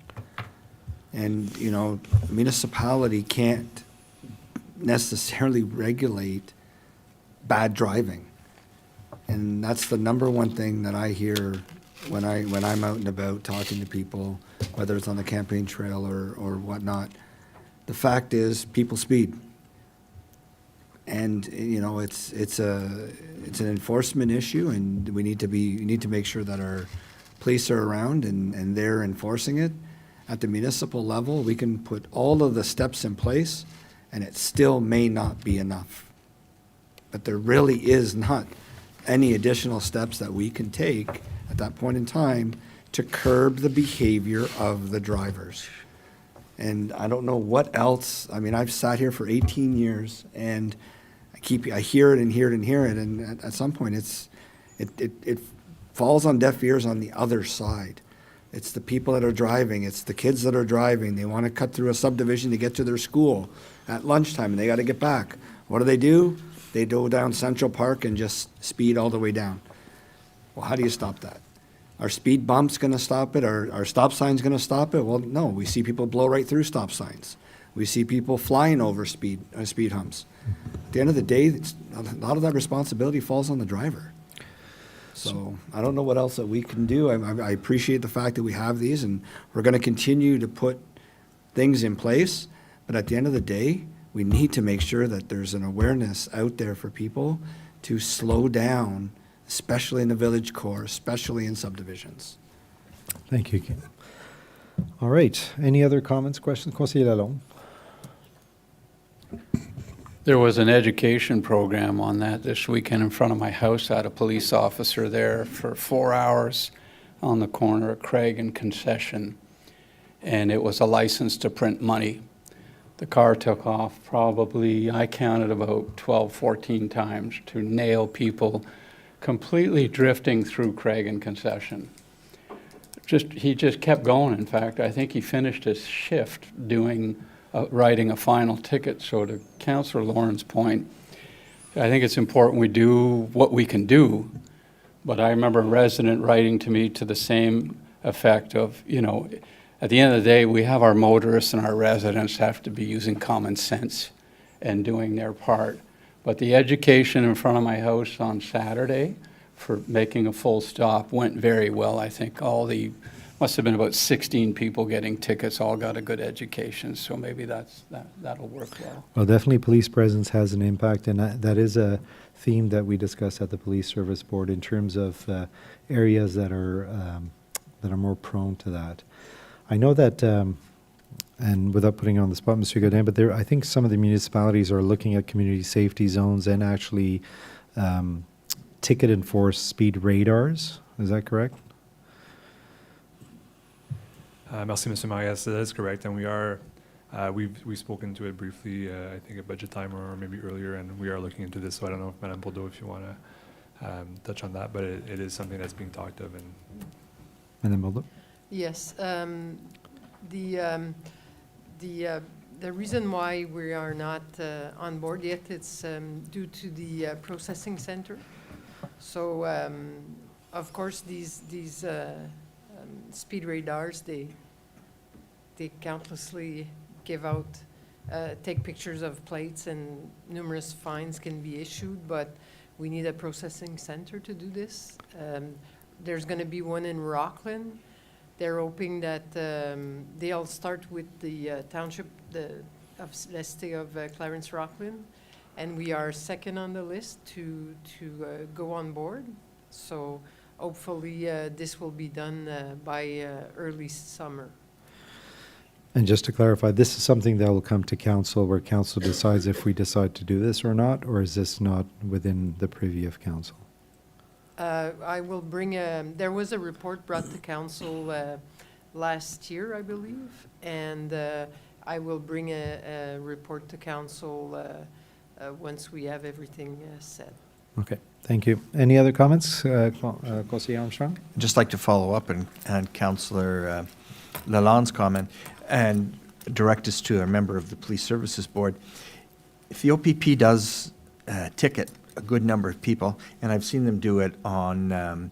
And, you know, a municipality can't necessarily regulate bad driving. And that's the number one thing that I hear when I'm out and about talking to people, whether it's on the campaign trail or whatnot. The fact is, people speed. And, you know, it's an enforcement issue, and we need to make sure that our police are around and they're enforcing it. At the municipal level, we can put all of the steps in place, and it still may not be enough. But there really is not any additional steps that we can take at that point in time to curb the behavior of the drivers. And I don't know what else. I mean, I've sat here for 18 years, and I hear it and hear it and hear it, and at some point it falls on deaf ears on the other side. It's the people that are driving. It's the kids that are driving. They want to cut through a subdivision to get to their school at lunchtime, and they got to get back. What do? They go down Central Park and just speed all the way down. Well, how do you stop that? Are speed bumps going to stop it? Are stop signs going to stop it? Well, no. We see people blow right through stop signs. We see people flying over speed humps. At the end of the day, a lot of that responsibility falls on the driver. So I don't know what else that we can do. I appreciate the fact that we have these, and we're going to continue to put things in place. But at the end of the day, we need to make sure that there's an awareness out there for people to slow down, especially in the village core, especially in subdivisions. Thank you, Ken. All right. Any other comments, questions? Conseiller Lalonde? There was an education program on that this weekend in front of my house. I had a police officer there for 4 hours on the corner of Craig and Concession, and it was a license to print money. The car took off probably, I counted about 12, 14 times to nail people completely drifting through Craig and Concession. He just kept going. In fact, I think he finished his shift doing writing a final ticket. So to Councillor Lauren's point, I think it's important we do what we can do. But I remember a resident writing to me to the same effect of, you know, at the end of the day, we have our motorists and our residents have to be using common sense and doing their part. But the education in front of my house on Saturday for making a full stop went very well. I think must have been about 16 people getting tickets, all got a good education. So maybe that'll work well. Well, definitely police presence has an impact, and that is a theme that we discuss at the Police Service Board in terms of areas that are more prone to that. I know that, and without putting you on the spot, Mr. Godin, but I think some of the municipalities are looking at community safety zones and actually ticket enforced speed radars. Is that correct? Merci, Mr. Mayor. Yes, that is correct, and we've spoken to it briefly, I think at budget time or maybe earlier, and we are looking into this. So I don't know if Madame Bordeaux, if you want to touch on that, but it is something that's being talked of. And Madame Bordeaux? Yes, the reason why we are not on board yet, it's due to the processing center. So, of course, these speed radars, they countlessly give out, take pictures of plates, and numerous fines can be issued, but we need a processing center to do this. There's going to be one in Rockland. They're hoping that they'll start with the township of Leste of Clarence Rockland, and we are second on the list to go on board. So hopefully this will be done by early summer. And just to clarify, this is something that will come to council where council decides if we decide to do this or not, or is this not within the privy of council? I will bring there was a report brought to council last year, I believe, and I will bring a report to council once we have everything set. Okay, thank you. Any other comments, Conseiller Armstrong? I'd just like to follow up on Councillor Lalonde's comment and direct this to a member of the Police Services Board. If the OPP does ticket a good number of people, and I've seen them do it on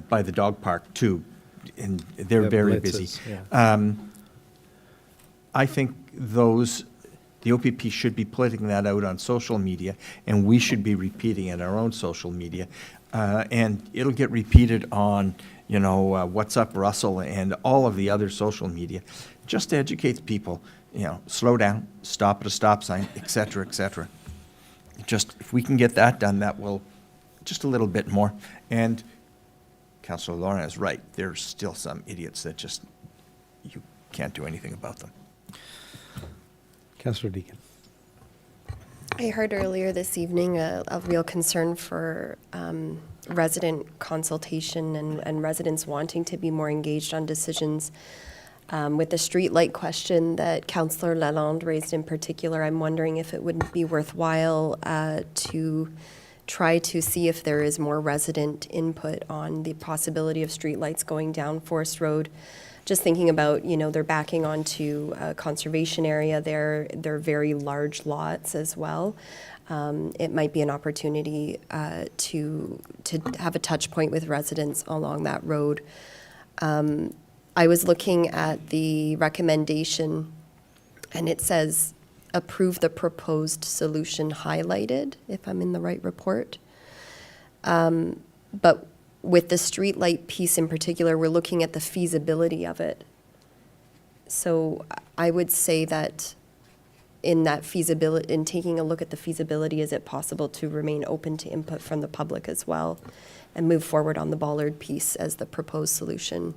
by the dog park too, and they're Yeah, very blitzes, busy. yeah. I think the OPP should be putting that out on social media, and we should be repeating it on our own social media, and it'll get repeated on, you know, What's Up Russell and all of the other social media, just to educate people, you know, slow down, stop at a stop sign, et cetera, et cetera. Just, if we can get that done, that will, just a little bit more. And Councillor Lauren is right. There's still some idiots that just, you can't do anything about them. Councillor Deakin. I heard earlier this evening a real concern for resident consultation and residents wanting to be more engaged on decisions. With the street light question that Councillor Lalonde raised in particular, I'm wondering if it wouldn't be worthwhile to try to see if there is more resident input on the possibility of street lights going down Forest Road. Just thinking about, you know, they're backing onto a conservation area. They're very large lots as well. It might be an opportunity to have a touch point with residents along that road. I was looking at the recommendation, and it says, approve the proposed solution highlighted, if I'm in the right report. But with the streetlight piece in particular, we're looking at the feasibility of it. So I would say that in that feasibility, in taking a look at the feasibility, is it possible to remain open to input from the public as well and move forward on the bollard piece as the proposed solution?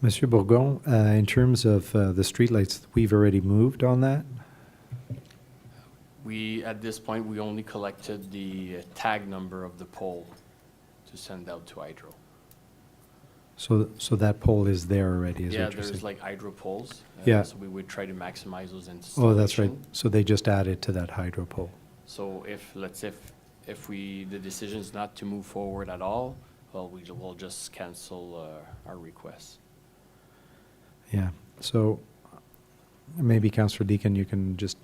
Monsieur Bourgon, in terms of the streetlights, we've already moved on that? At this point, we only collected the tag number of the pole to send out to hydro. So that pole is there already, is Yeah, what you're saying? there's like hydro poles. Yeah. So we would try to maximize those installations. Oh, that's right. So they just added to that hydro pole. So if the decision is not to move forward at all, well, we'll just cancel our request. Yeah. So Maybe Councillor Deacon, you can just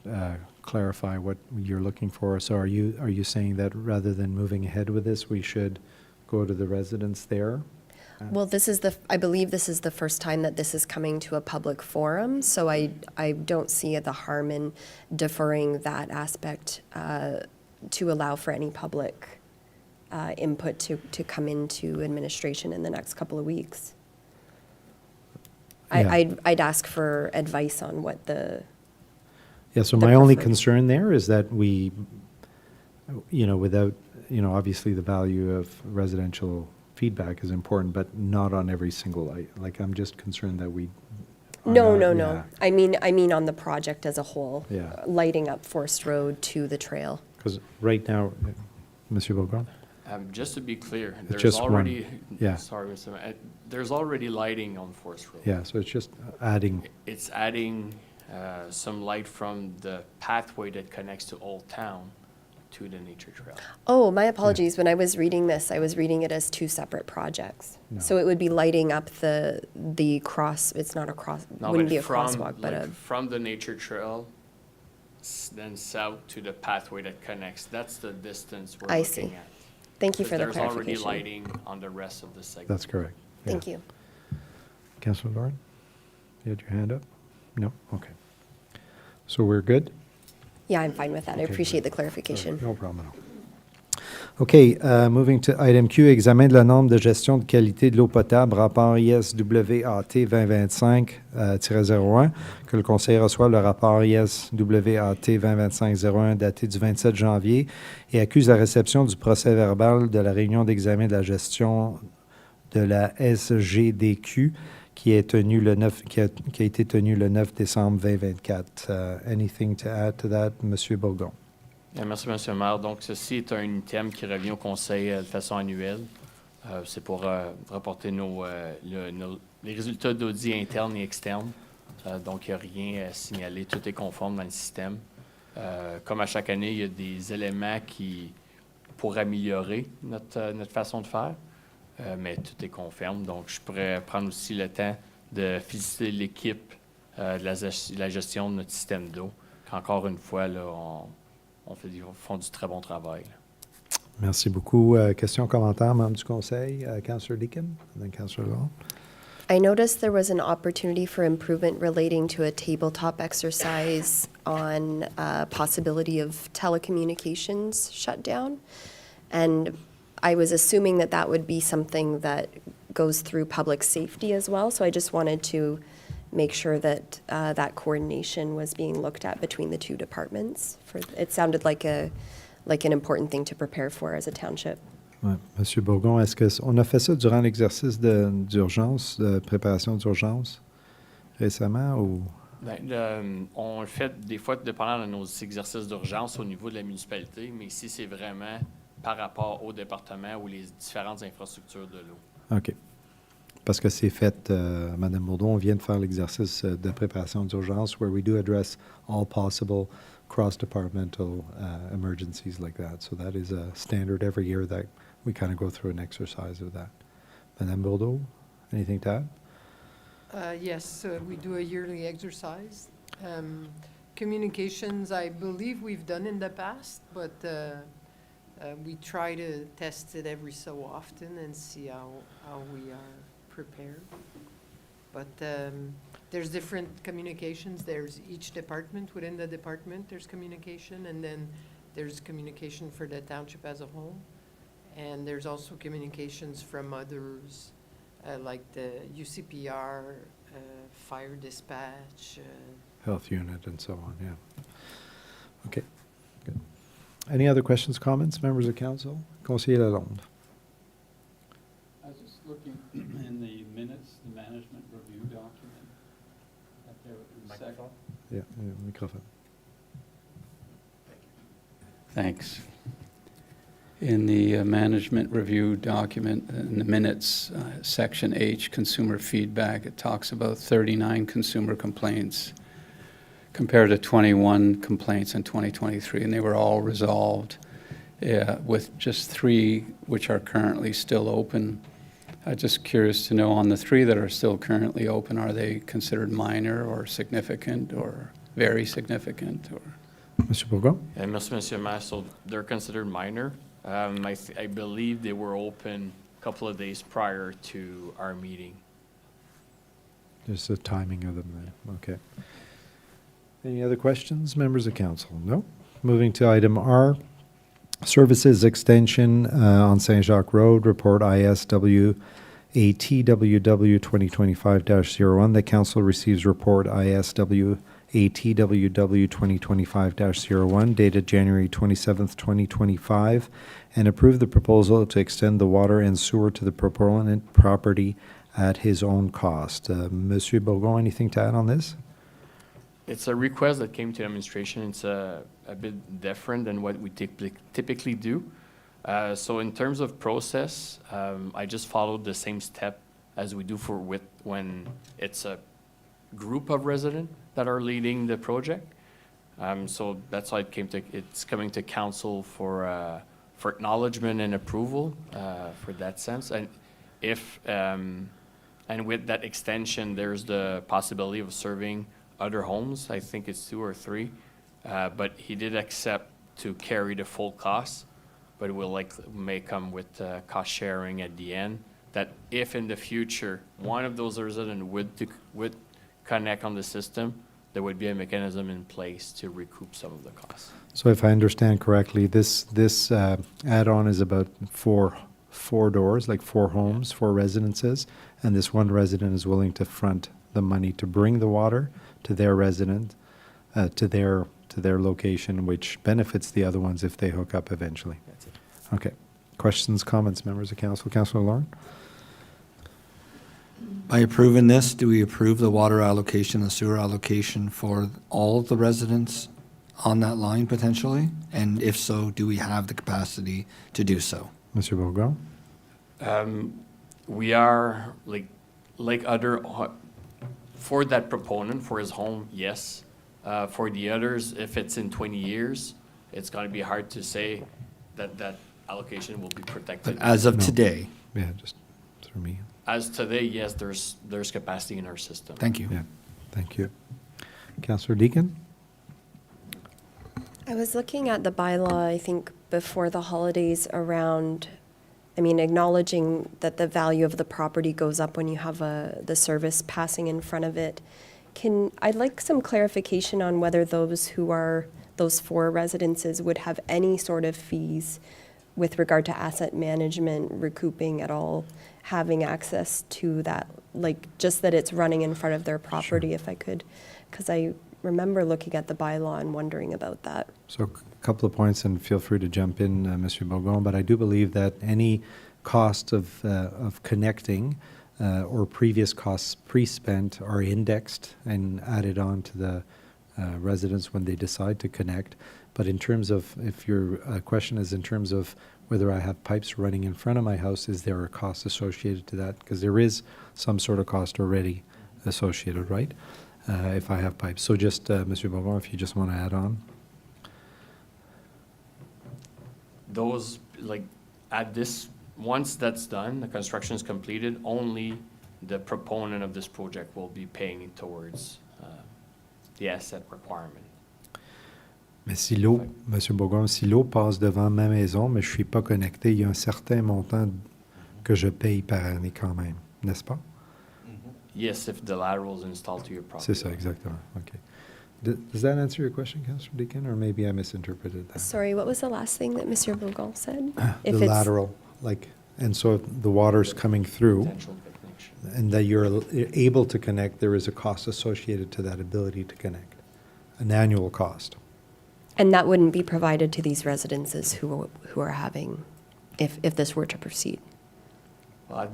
clarify what you're looking for. So are you saying that rather than moving ahead with this, we should go to the residents there? Well, I believe this is the first time that this is coming to a public forum, so I don't see the harm in deferring that aspect to allow for any public input to come into administration in the next couple of weeks. Yeah. I'd ask for advice on what the, Yeah, so the my only preferred- concern there is that we, without, obviously the value of residential feedback is important, but not on every single, like, I'm just concerned that we. are no, not- no. yeah, I mean on the project as a whole. Yeah. Lighting up Forest Road to the trail. Because right now, Monsieur Beaugrand? Just to be clear, It's there's just one. already, Yeah. sorry, Mr. Mayor, there's already lighting on Forest Road. Yeah, so it's just adding, It's adding some light from the pathway that connects to Old Town to the nature trail. Oh, my apologies. When I was reading this, I was reading it as two separate projects. No. So it would be lighting up the cross, it's not a cross, No, wouldn't but be a from, crosswalk, but like, a, from the nature trail, then south to the pathway that connects, that's the distance we're I looking see. at. thank you for the There's already clarification. lighting on the rest of the segment. that's correct. Yeah. Thank you. Councillor Lauren? You had your hand up? No? Okay. So we're good? Yeah, I'm fine with that. I Okay, appreciate the good. clarification. No problem at all. OK, moving to item Q, examen de la norme de gestion de qualité de l'eau potable, rapport ISWAT 2025-01, que le Conseil reçoive le rapport ISWAT 2025-01 daté du 27 janvier et accuse la réception du procès verbal de la réunion d'examen de la gestion de la SGDQ qui a été tenue le 9 décembre 2024. Anything to add to that, Monsieur Bourgon? Merci, M. le maire. Donc, ceci est un item qui revient au Conseil de façon annuelle. C'est pour rapporter les résultats d'audit internes et externes. Donc, il n'y a rien à signaler. Tout est conforme dans le système. Comme à chaque année, il y a des éléments pour améliorer notre façon de faire, mais tout est conforme. Donc, je pourrais prendre aussi le temps de féliciter l'équipe de la gestion de notre système d'eau. Encore une fois, là, font du très bon travail. Merci beaucoup. Questions, commentaires, membres du Conseil? Councillor Deacon, and then Councillor Law. I noticed there was an opportunity for improvement relating to a tabletop exercise on possibility of telecommunications shutdown. And I was assuming that that would be something that goes through public safety as well. So I just wanted to make sure that that coordination was being looked at between the two departments. It sounded like an important thing to prepare for as a township. Ouais. Monsieur Bourgon, est-ce qu'on a fait ça durant l'exercice d'urgence, de préparation d'urgence récemment ou? On le fait des fois dépendant de nos exercices d'urgence au niveau de la municipalité, mais ici, c'est vraiment par rapport au département ou les différentes infrastructures de l'eau. OK. Parce que c'est fait, Madame Bourdon, on vient de faire l'exercice de préparation d'urgence where we do address all possible cross-departmental emergencies like that. So that is a standard every year that we kind of go through an exercise of that. Madame Bourdon, anything to add? Yes, we do a yearly exercise. Communications, I believe we've done in the past, but we try to test it every so often and see how we are prepared. But there's different communications. There's each department within the department, there's communication, and then there's communication for the township as a whole. And there's also communications from others, like the UCPR, fire dispatch. Health unit and so on, yeah. Okay, good. Any other questions, comments, members of council? Conseiller Lalonde. I was just looking in the minutes, the management review document. Up there in the second. Yeah, microphone. Thanks. In the management review document, in the minutes, section H, consumer feedback, it talks about 39 consumer complaints compared to 21 complaints in 2023, and they were all resolved with just 3 which are currently still open. Just curious to know, on the three that are still currently open, are they considered minor or significant or very significant or? Mr. Bourgon? And Merci, Monsieur Maire, so they're considered minor. I believe they were open a couple of days prior to our meeting. Just the timing of them there. Okay. Any other questions, members of council? No? Moving to item R, Services Extension on Saint Jacques Road, Report ISW ATWW 2025-01. The council receives Report ISW ATWW 2025-01 dated January 27th, 2025, and approve the proposal to extend the water and sewer to the proponent property at his own cost. Monsieur Bourgon, anything to add on this? It's a request that came to administration. It's a bit different than what we typically do. So in terms of process, I just followed the same step as we do when it's a group of residents that are leading the project. So that's why it's coming to council for acknowledgement and approval for that sense. And and with that extension, there's the possibility of serving other homes. I think it's 2 or 3, but he did accept to carry the full cost, but it may come with cost sharing at the end, that if in the future one of those residents would connect on the system, there would be a mechanism in place to recoup some of the costs. So if I understand correctly, this add-on is about four doors, like 4 homes, 4 residences, and this one resident is willing to front the money to bring the water to their resident, to their location, which benefits the other ones if they hook up eventually. That's it. Okay. Questions, comments, members of council? Councilor Lauren? By approving this, do we approve the water allocation, the sewer allocation for all of the residents on that line potentially? And if so, do we have the capacity to do so? Monsieur Bourgon? We are like other for that proponent for his home, yes. For the others, if it's in 20 years, it's going to be hard to say that allocation will be protected. But as of No. today, Yeah, just through me. As today, yes, there's capacity in our system. thank you. Yeah, thank you. Councilor Deacon? I was looking at the bylaw, I think, before the holidays around, acknowledging that the value of the property goes up when you have the service passing in front of it. I'd like some clarification on whether those 4 residences would have any sort of fees with regard to asset management, recouping at all, having access to that, just that it's running in front of their property, if I could, because I remember looking at the bylaw and wondering about that. So a couple of points, and feel free to jump in, Monsieur Bourgon, but I do believe that any cost of connecting or previous costs pre-spent are indexed and added on to the residents when they decide to connect. But in terms of, if your question is in terms of whether I have pipes running in front of my house, is there a cost associated to that? Because there is some sort of cost already associated, right? If I have pipes. So just, Monsieur Bourgon, if you just want to add on. Those, once that's done, the construction is completed, only the proponent of this project will be paying towards the asset requirement. Mais si l'eau, Monsieur Bourgon, si l'eau passe devant ma maison, mais je ne suis pas connecté, il y a un certain montant que je paye par année quand même, n'est-ce pas? Yes, if the lateral is installed to your property. C'est ça, exactement. Okay. Does that answer your question, Councilor Deacon, or maybe I misinterpreted that? Sorry, what was the last thing that Mr. Bourgon said? The lateral, and so if the water's coming through, Potential connection. and that you're able to connect, there is a cost associated to that ability to connect, an annual cost. And that wouldn't be provided to these residences who are having, if this were to proceed? Well,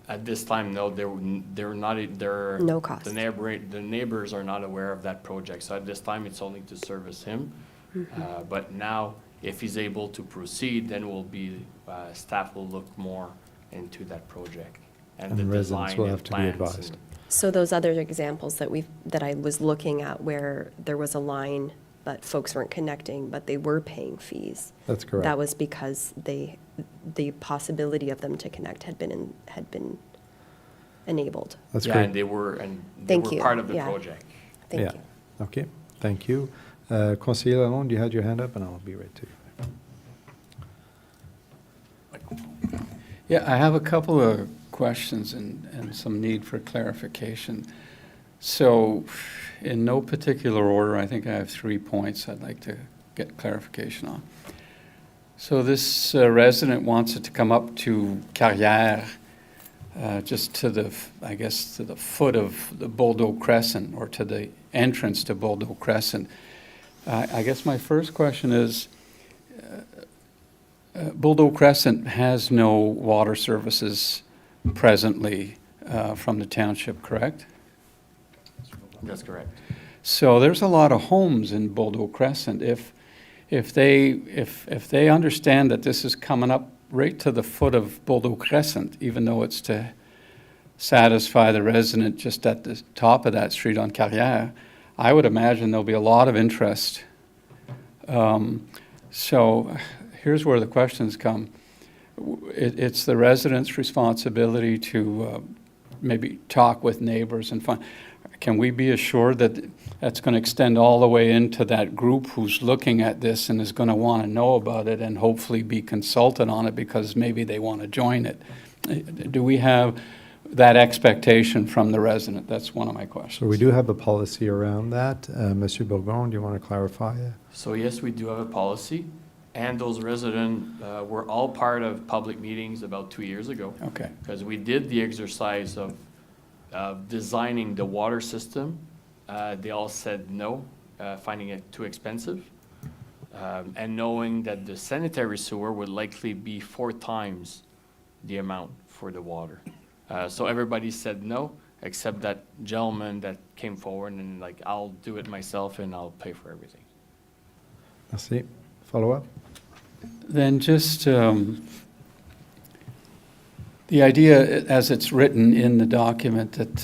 at this time, no, they're not, No cost. The neighbors are not aware of that project. So at this time, it's only to service him. But now, if he's able to proceed, then staff will look more into that project and the residents design will and have to be plans advised. So those other examples that I was looking at where there was a line but folks weren't connecting, but they were paying fees. That's correct. That was because the possibility of them to connect had been enabled. That's Yeah, great. and they were Thank you. part of the Yeah. project. Thank Yeah. you. Okay, thank you. Conseiller Lalonde, you had your hand up, and I'll be right to you. Yeah, I have a couple of questions and some need for clarification. So, in no particular order, I think I have 3 points I'd like to get clarification on. So this resident wants it to come up to Carrière, just to the, I guess, to the foot of the Bordeaux Crescent, or to the entrance to Bordeaux Crescent. I guess my first question is, Bordeaux Crescent has no water services presently from the township, correct? That's correct. So there's a lot of homes in Bordeaux Crescent. If they understand that this is coming up right to the foot of Bordeaux Crescent, even though it's to satisfy the resident just at the top of that street on Carrière, I would imagine there'll be a lot of interest. So here's where the questions come. It's the residents' responsibility to maybe talk with neighbors and find. Can we be assured that that's going to extend all the way into that group who's looking at this and is going to want to know about it and hopefully be consulted on it because maybe they want to join it? Do we have that expectation from the resident? That's one of my questions. So we do have a policy around that. Monsieur Bourgon, do you want to clarify? So yes, we do have a policy, and those residents were all part of public meetings about 2 years ago. Okay. Because we did the exercise of designing the water system. They all said no, finding it too expensive. And knowing that the sanitary sewer would likely be 4 times the amount for the water. So everybody said no, except that gentleman that came forward and like, I'll do it myself and I'll pay for everything. Merci. Follow up? Then just the idea, as it's written in the document, that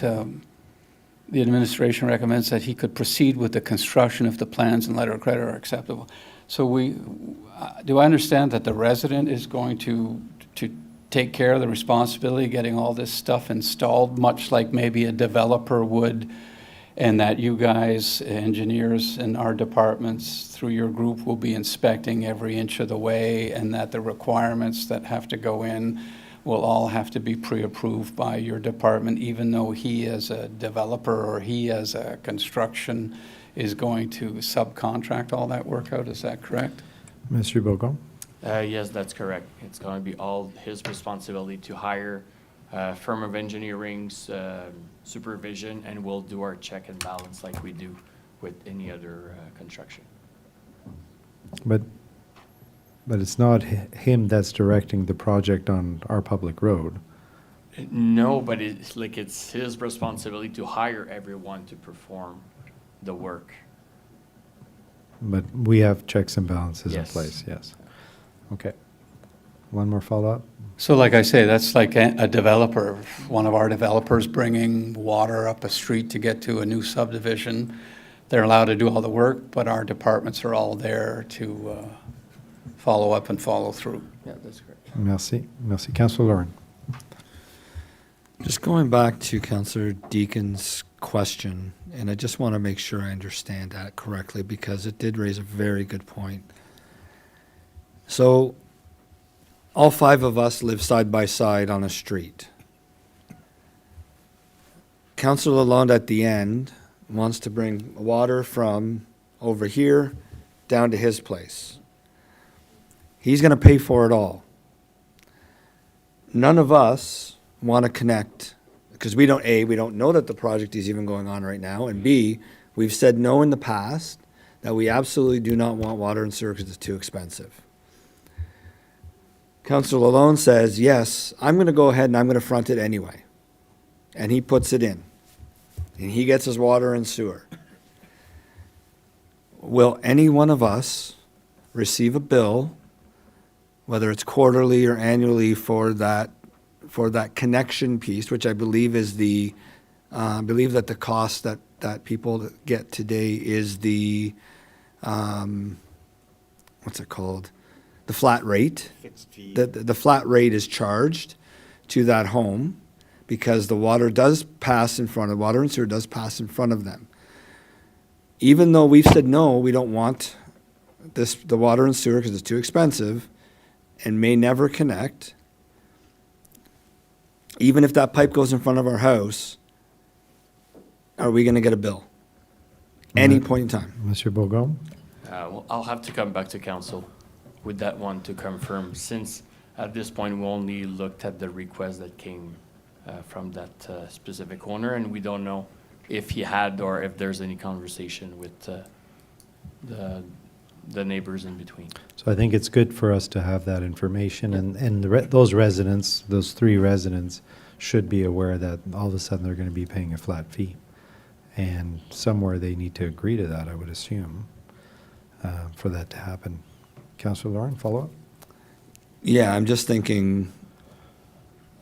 the administration recommends that he could proceed with the construction if the plans and letter of credit are acceptable. So do I understand that the resident is going to take care of the responsibility of getting all this stuff installed, much like maybe a developer would, and that you guys, engineers in our departments, through your group, will be inspecting every inch of the way, and that the requirements that have to go in will all have to be pre-approved by your department, even though he as a developer or he as a construction is going to subcontract all that work out? Is that correct? Monsieur Bourgon? Yes, that's correct. It's going to be all his responsibility to hire a firm of engineering's supervision, and we'll do our check and balance like we do with any other construction. But it's not him that's directing the project on our public road. No, but it's like it's his responsibility to hire everyone to perform the work. But we have checks and balances in Yes. place, yes. Okay. One more follow-up? So like I say, that's like a developer, one of our developers bringing water up a street to get to a new subdivision. They're allowed to do all the work, but our departments are all there to follow up and follow through. Yeah, that's correct. Merci. Merci. Councillor Lauren. Just going back to Councillor Deacon's question, and I just want to make sure I understand that correctly because it did raise a very good point. So, all 5 of us live side by side on a street. Councillor Lalonde at the end wants to bring water from over here down to his place. He's going to pay for it all. None of us want to connect because we don't know that the project is even going on right now, and B, we've said no in the past that we absolutely do not want water and sewer because it's too expensive. Councillor Lalonde says, yes, I'm going to go ahead and I'm going to front it anyway. And he puts it in. And he gets his water and sewer. Will any one of us receive a bill, whether it's quarterly or annually, for that connection piece, which I believe is I believe that the cost that people get today is the what's it called? The flat rate. Fixed fee. The flat rate is charged to that home because the water does pass in front of, water and sewer does pass in front of them. Even though we've said, no, we don't want the water and sewer because it's too expensive and may never connect, even if that pipe goes in front of our house, are we going to get a bill? Any point in time. Monsieur Bourgon? Well, I'll have to come back to council with that one to confirm, since at this point, we only looked at the request that came from that specific owner, and we don't know if he had or if there's any conversation with the neighbors in between. So I think it's good for us to have that information, and those residents, those 3 residents, should be aware that all of a sudden they're going to be paying a flat fee. And somewhere they need to agree to that, I would assume, for that to happen. Councillor Lauren, follow up? Yeah, I'm just thinking,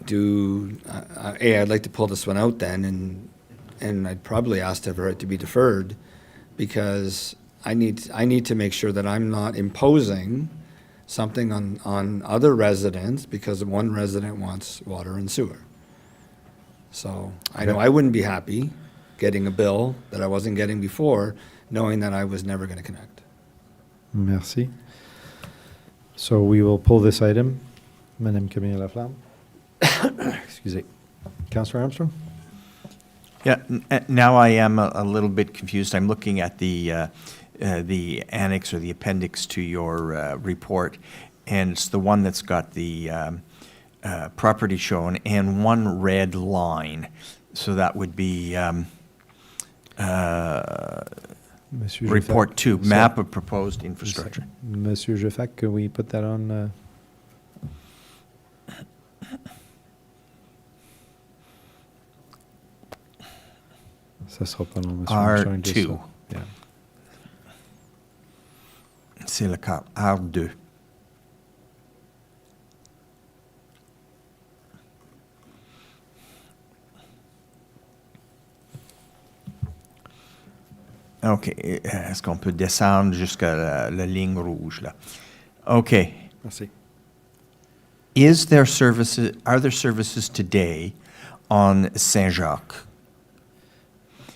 I'd like to pull this one out then, and I'd probably ask for it to be deferred, because I need to make sure that I'm not imposing something on other residents because one resident wants water and sewer. So I know I wouldn't be happy getting a bill that I wasn't getting before, knowing that I was never going to connect. Merci. So we will pull this item. Madame Camille Laflamme. Excuse me. Councillor Armstrong? Yeah, now I am a little bit confused. I'm looking at the annex or the appendix to your report, and it's the one that's got the property shown and one red line. So that would be Monsieur report Jeffac. 2, map of proposed infrastructure. Monsieur Jeffac, can we put that on? Ça sera pas long, Monsieur Armstrong, just R2. so- Yeah. C'est le cas, R2. OK. Est-ce qu'on peut descendre jusqu'à la ligne rouge, là? OK. Merci. Are there services today on Saint-Jacques?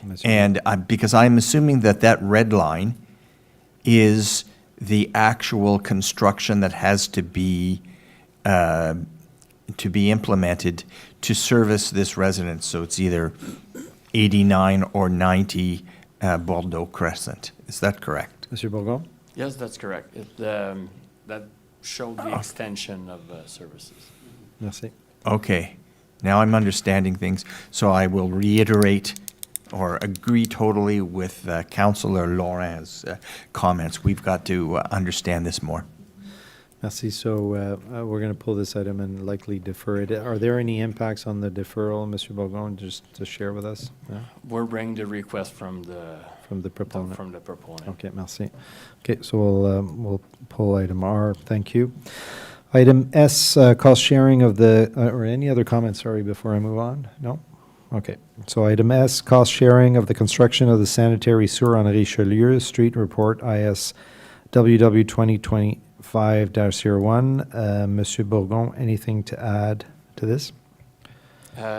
Monsieur- And because I'm assuming that red line is the actual construction that has to be implemented to service this residence. So it's either 89 or 90 Bordeaux Crescent. Is that correct? Monsieur Bourgon? Yes, that's correct. That showed the extension of services. Merci. Okay. Now I'm understanding things. So I will reiterate or agree totally with Councillor Laurent's comments. We've got to understand this more. Merci. So we're going to pull this item and likely defer it. Are there any impacts on the deferral, Monsieur Bourgon, just to share with us? No? We're bringing the request from the proponent. From the proponent. Okay, merci. Okay, so we'll pull item R. Thank you. Item S, cost sharing of the, or any other comments, sorry, before I move on? No? Okay. So item S, cost sharing of the construction of the sanitary sewer on Richelieu Street Report, IS WW 2025-01. Monsieur Bourgon, anything to add to this?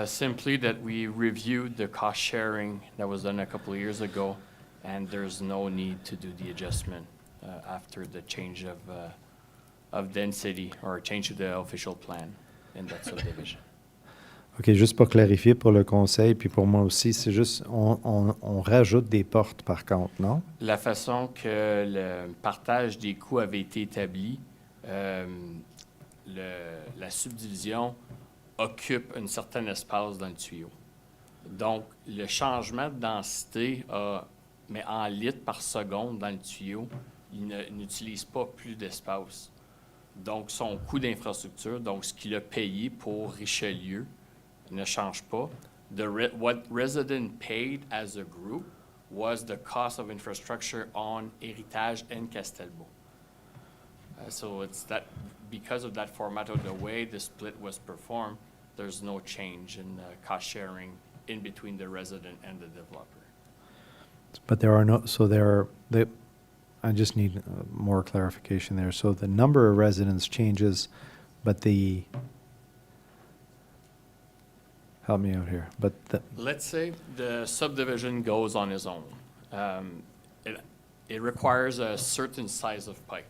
Simply that we reviewed the cost sharing that was done a couple of years ago, and there's no need to do the adjustment after the change of density or change to the official plan in that subdivision. OK, juste pour clarifier pour le conseil, puis pour moi aussi, c'est juste, on rajoute des portes par contre, non? La façon que le partage des coûts avait été établi, la subdivision occupe un certain espace dans le tuyau. Donc, le changement de densité, mais en litres par seconde dans le tuyau, il n'utilise pas plus d'espace. Donc, son coût d'infrastructure, donc ce qu'il a payé pour Richelieu, ne change pas. What resident paid as a group was the cost of infrastructure on Héritage and Castelbeau. So it's that, because of that format of the way the split was performed, there's no change in cost sharing in between the resident and the developer. But there are no, so there are, I just need more clarification there. So the number of residents changes, but help me out here, but Let's say the subdivision goes on its own. It requires a certain size of pipe.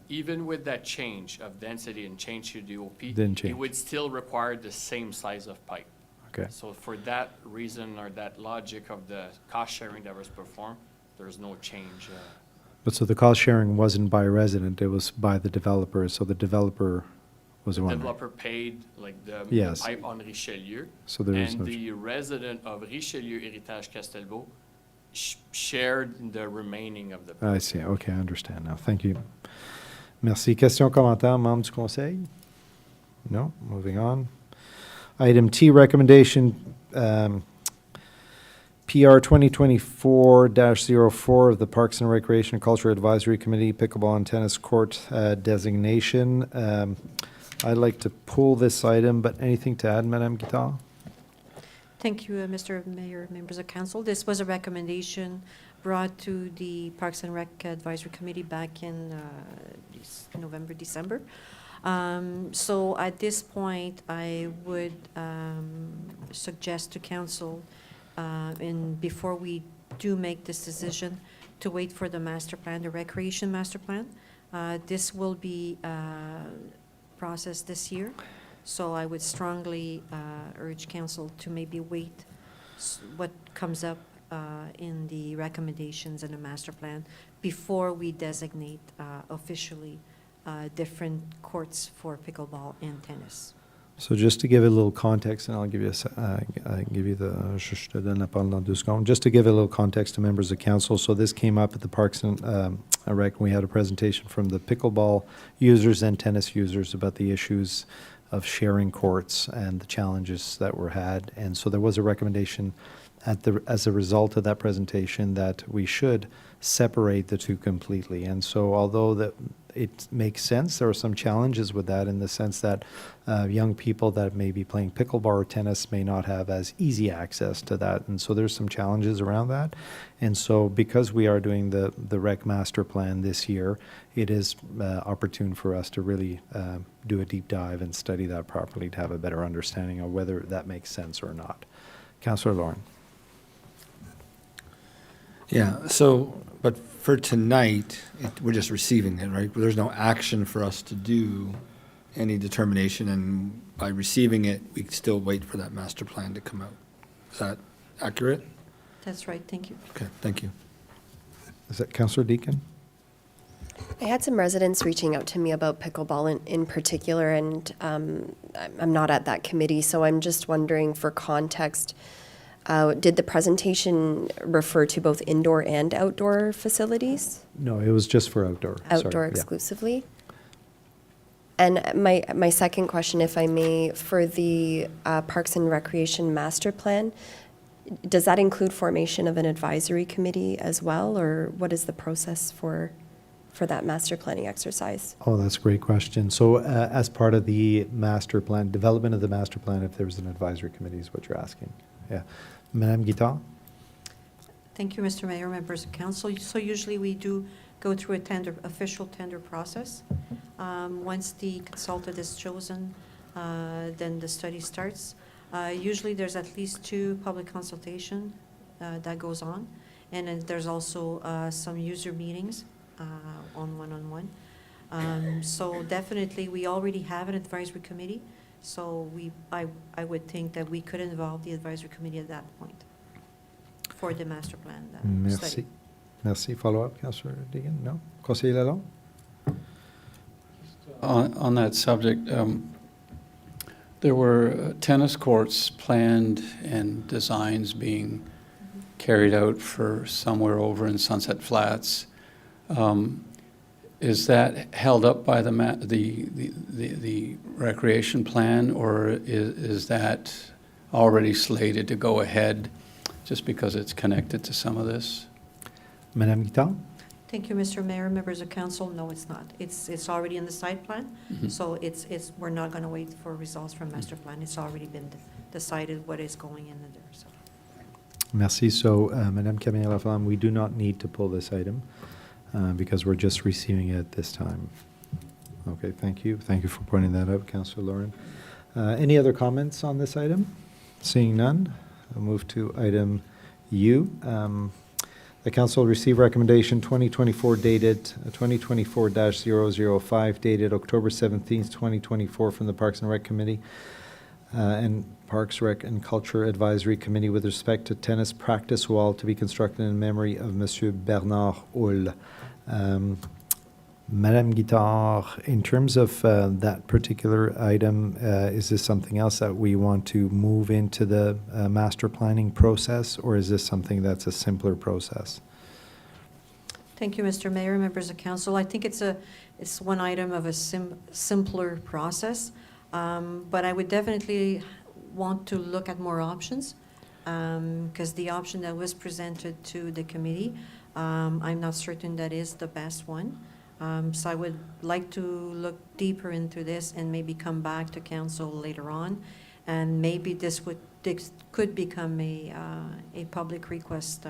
Even with that change of density and change to DOP, Didn't it change. would still require the same size of pipe. okay. So for that reason or that logic of the cost sharing that was performed, there's no change. But so the cost sharing wasn't by resident, it was by the developer, so the developer was The one. developer paid like the Yes. pipe on Richelieu. So there is And no. the resident of Richelieu Héritage Castelbeau shared the remaining of the. I see, okay, I understand now, thank you. Merci. Question, commentaire, membres du conseil? No, moving on. Item T, recommendation, PR 2024-04 of the Parks and Recreation and Culture Advisory Committee, pickleball and tennis court designation. I'd like to pull this item, but anything to add, Madame Guitar? Thank you, Mr. Mayor, members of council. This was a recommendation brought to the Parks and Rec Advisory Committee back in November, December. So at this point, I would suggest to council, and before we do make this decision, to wait for the master plan, the recreation master plan. This will be processed this year. So I would strongly urge council to maybe wait what comes up in the recommendations and the master plan before we designate officially different courts for pickleball and tennis. So just to give it a little context, and I'll give you je te donne la parole dans 2 secondes. Just to give a little context to members of council, so this came up at the Parks and Rec. We had a presentation from the pickleball users and tennis users about the issues of sharing courts and the challenges that were had. And so there was a recommendation as a result of that presentation that we should separate the two completely. And so although it makes sense, there are some challenges with that in the sense that young people that may be playing pickleball or tennis may not have as easy access to that. And so there's some challenges around that. And so because we are doing the rec master plan this year, it is opportune for us to really do a deep dive and study that properly to have a better understanding of whether that makes sense or not. Councillor Lauren. Yeah, so, but for tonight, we're just receiving it, right? There's no action for us to do any determination, and by receiving it, we still wait for that master plan to come out. Is that accurate? That's right, thank you. Okay, thank you. Is that Councillor Deakin? I had some residents reaching out to me about pickleball in particular, and I'm not at that committee, so I'm just wondering for context, did the presentation refer to both indoor and outdoor facilities? No, it was just for outdoor. Sorry, Outdoor yeah. exclusively? And my second question, if I may, for the Parks and Recreation Master Plan, does that include formation of an advisory committee as well, or what is the process for that master planning exercise? Oh, that's a great question. So as part of the master plan, development of the master plan, if there was an advisory committee is what you're asking. Yeah. Madame Guitar? Thank you, Mr. Mayor, members of council. So usually we do go through a official tender process. Once the consultant is chosen, then the study starts. Usually there's at least 2 public consultation that goes on. And then there's also some user meetings on one-on-one. So definitely, we already have an advisory committee. So I would think that we could involve the advisory committee at that point for the master plan Merci. study. Merci. Follow-up, Councillor Deakin? No? Conseiller Lalonde? On that subject, there were tennis courts planned and designs being carried out for somewhere over in Sunset Flats. Is that held up by the recreation plan, or is that already slated to go ahead just because it's connected to some of this? Madame Guitar? Thank you, Mr. Mayor, members of council. No, it's not. It's already in the site plan. So we're not going to wait for results from master plan. It's already been decided what is going in there, so. Merci. So, Madame Camille Laflamme, we do not need to pull this item. because we're just receiving it this time. Okay, thank you. Thank you for pointing that out, Councillor Lauren. Any other comments on this item? Seeing none, I'll move to item U. The council received recommendation 2024 dated 2024-005 dated October 17th, 2024 from the Parks and Rec Committee and Parks, Rec and Culture Advisory Committee with respect to tennis practice wall to be constructed in memory of Monsieur Bernard Hull. Madame Guittard, in terms of that particular item, is this something else that we want to move into the master planning process, or is this something that's a simpler process? Thank you, Mr. Mayor, members of council. I think it's one item of a simpler process, but I would definitely want to look at more options, because the option that was presented to the committee, I'm not certain that is the best one. So I would like to look deeper into this and maybe come back to council later on, and maybe this could become a public request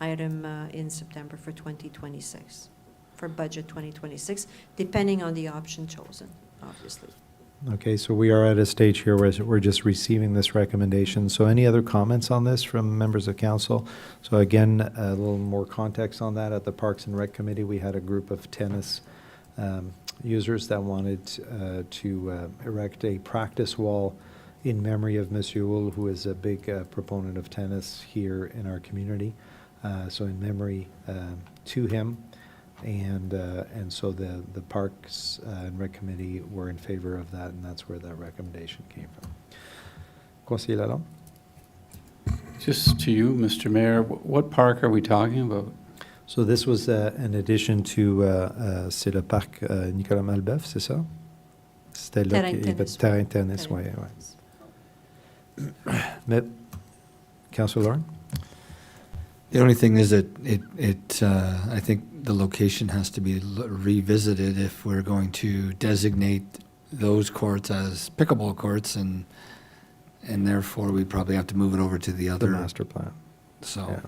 item in September for 2026, for budget 2026, depending on the option chosen, obviously. Okay, so we are at a stage here where we're just receiving this recommendation. So any other comments on this from members of council? So again, a little more context on that. At the Parks and Rec Committee, we had a group of tennis users that wanted to erect a practice wall in memory of Monsieur Hull, who is a big proponent of tennis here in our community. So in memory to him. And so the Parks and Rec Committee were in favor of that, and that's where that recommendation came from. Conseiller Lalonde? Just to you, Mr. Mayor, what park are we talking about? So this was an addition to, c'est le parc Nicolas Malbeuf, c'est ça? C'était là qu'il y avait terrain tennis, oui. Mais, Councillor Lauren? The only thing is that I think the location has to be revisited if we're going to designate those courts as pickleball courts, and therefore we probably have to move it over to the The other. master plan. So. Yeah.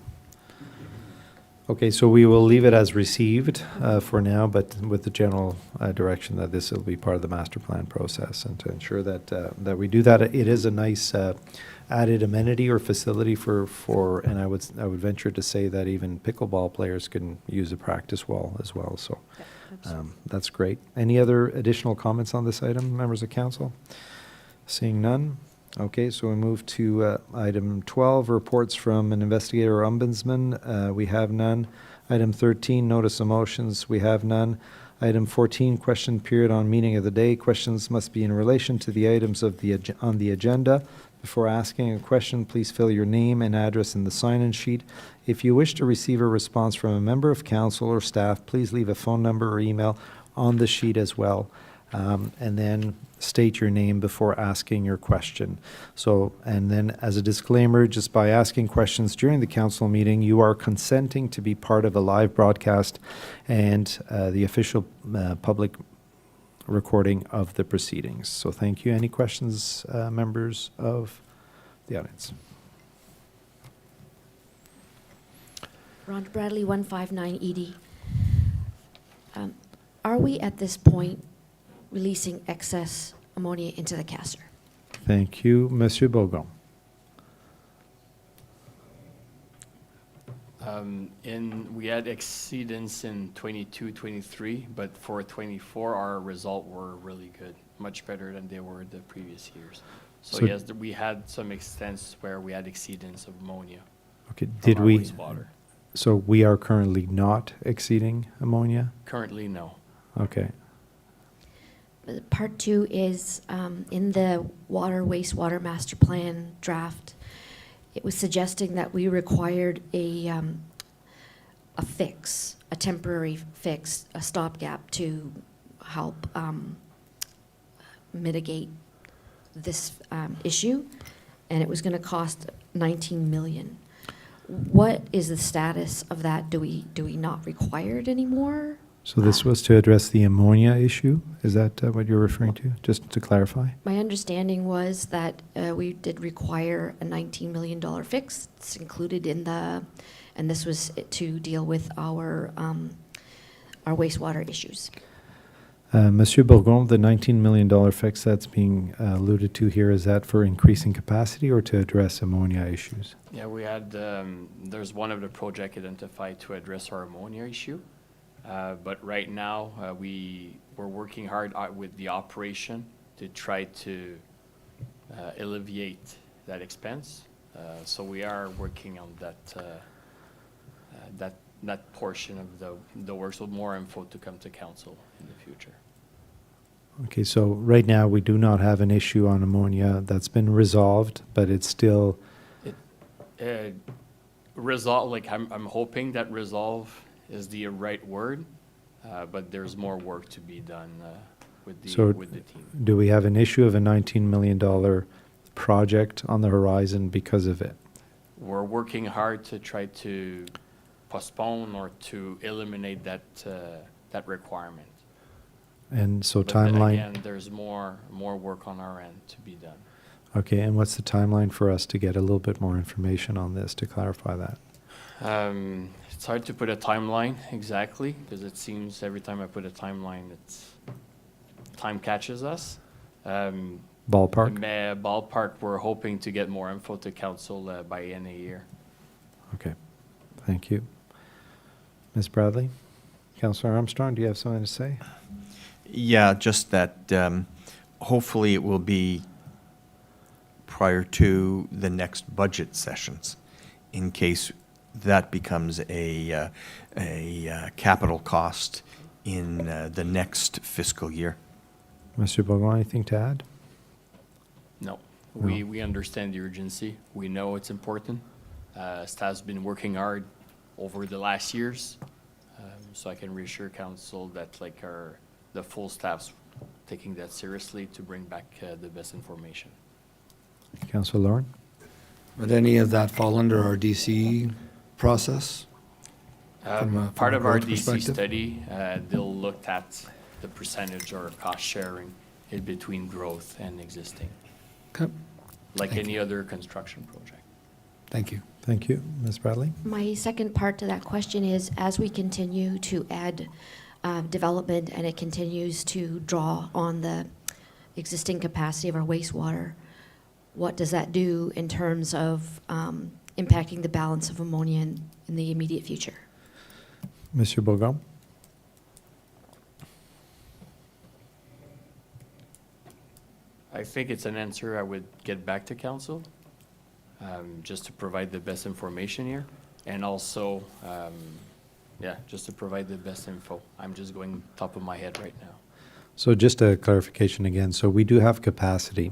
Okay, so we will leave it as received for now, but with the general direction that this will be part of the master plan process, and to ensure that that we do that. It is a nice added amenity or facility for, and I would venture to say that even pickleball players can use a practice wall as well. So that's great. Any other additional comments on this item, members of council? Seeing none. Okay, so we move to item 12, reports from an investigator or ombudsman. We have none. Item 13, notice of motions. We have none. Item 14, question period on meeting of the day. Questions must be in relation to the items of on the agenda. Before asking a question, please fill your name and address in the sign-in sheet. If you wish to receive a response from a member of council or staff, please leave a phone number or email on the sheet as well. And then state your name before asking your question. So, and then as a disclaimer, just by asking questions during the council meeting, you are consenting to be part of a live broadcast and the official public recording of the proceedings. So thank you. Any questions, members of the audience? Rhonda Bradley, 159 ED. Are we at this point releasing excess ammonia into the Castor? Thank you. Monsieur Bourgon. We had exceedance in 22, 23, but for 24, our result were really good, much better than they were the previous years. So So- yes, we had some extents where we had exceedance of ammonia. Okay, from did our we, wastewater. so we are currently not exceeding ammonia? Currently, no. Okay. Part 2 is in the wastewater master plan draft. It was suggesting that we required a fix, a temporary fix, a stopgap to help mitigate this issue, and it was going to cost $19 million. What is the status of that? Do we not require it anymore? So this was to address the ammonia issue? Is that what you're referring to? Just to clarify? My understanding was that we did require a $19 million fix. It's included in the, and this was to deal with our our wastewater issues. Monsieur Bourgon, the $19 million fix that's being alluded to here, is that for increasing capacity or to address ammonia issues? Yeah, we had, there's one of the project identified to address our ammonia issue. But right now, we're working hard with the operation to try to alleviate that expense. So we are working on that portion of the work, so more info to come to council in the future. Okay, so right now, we do not have an issue on ammonia that's been resolved, but it's still, Resolve, like, I'm hoping that resolve is the right word, but there's more work to be done with So the team. do we have an issue of a $19 million project on the horizon because of it? We're working hard to try to postpone or to eliminate that requirement. And so But then timeline, again, there's more work on our end to be done. okay, and what's the timeline for us to get a little bit more information on this to clarify that? It's hard to put a timeline exactly, because it seems every time I put a timeline, time catches us. Ballpark? Ballpark, we're hoping to get more info to council by end of year. Okay, thank you. Ms. Bradley? Councillor Armstrong, do you have something to say? Yeah, just that hopefully it will be prior to the next budget sessions, in case that becomes a capital cost in the next fiscal year. Monsieur Bourgon, anything to add? No, No. we understand the urgency. We know it's important. Staff's been working hard over the last years, so I can reassure council that the full staff's taking that seriously to bring back the best information. Councillor Lauren? Would any of that fall under our DC process? From Part a of our growth DC perspective? study, they'll look at the percentage or cost sharing in between growth and existing, Okay, like Thank any other construction project. thank you. Thank you. Ms. Bradley? My second part to that question is, as we continue to add development and it continues to draw on the existing capacity of our wastewater, what does that do in terms of impacting the balance of ammonia in the immediate future? Monsieur Bourgon? I think it's an answer I would get back to council, just to provide the best information here. And also, just to provide the best info. I'm just going top of my head right now. So just a clarification again. So we do have capacity.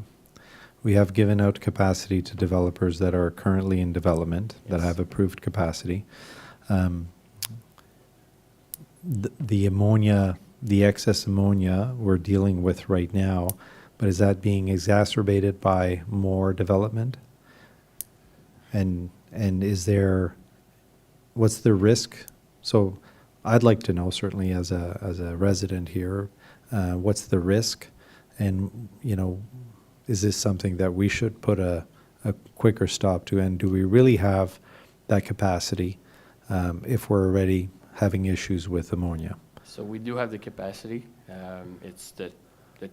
We have given out capacity to developers that are currently in development, that Yes. have approved capacity. The ammonia, the excess ammonia we're dealing with right now, but is that being exacerbated by more development? And is there, what's the risk? So I'd like to know, certainly as a resident here, what's the risk? And, is this something that we should put a quicker stop to? And do we really have that capacity if we're already having issues with ammonia? So we do have the capacity. It's the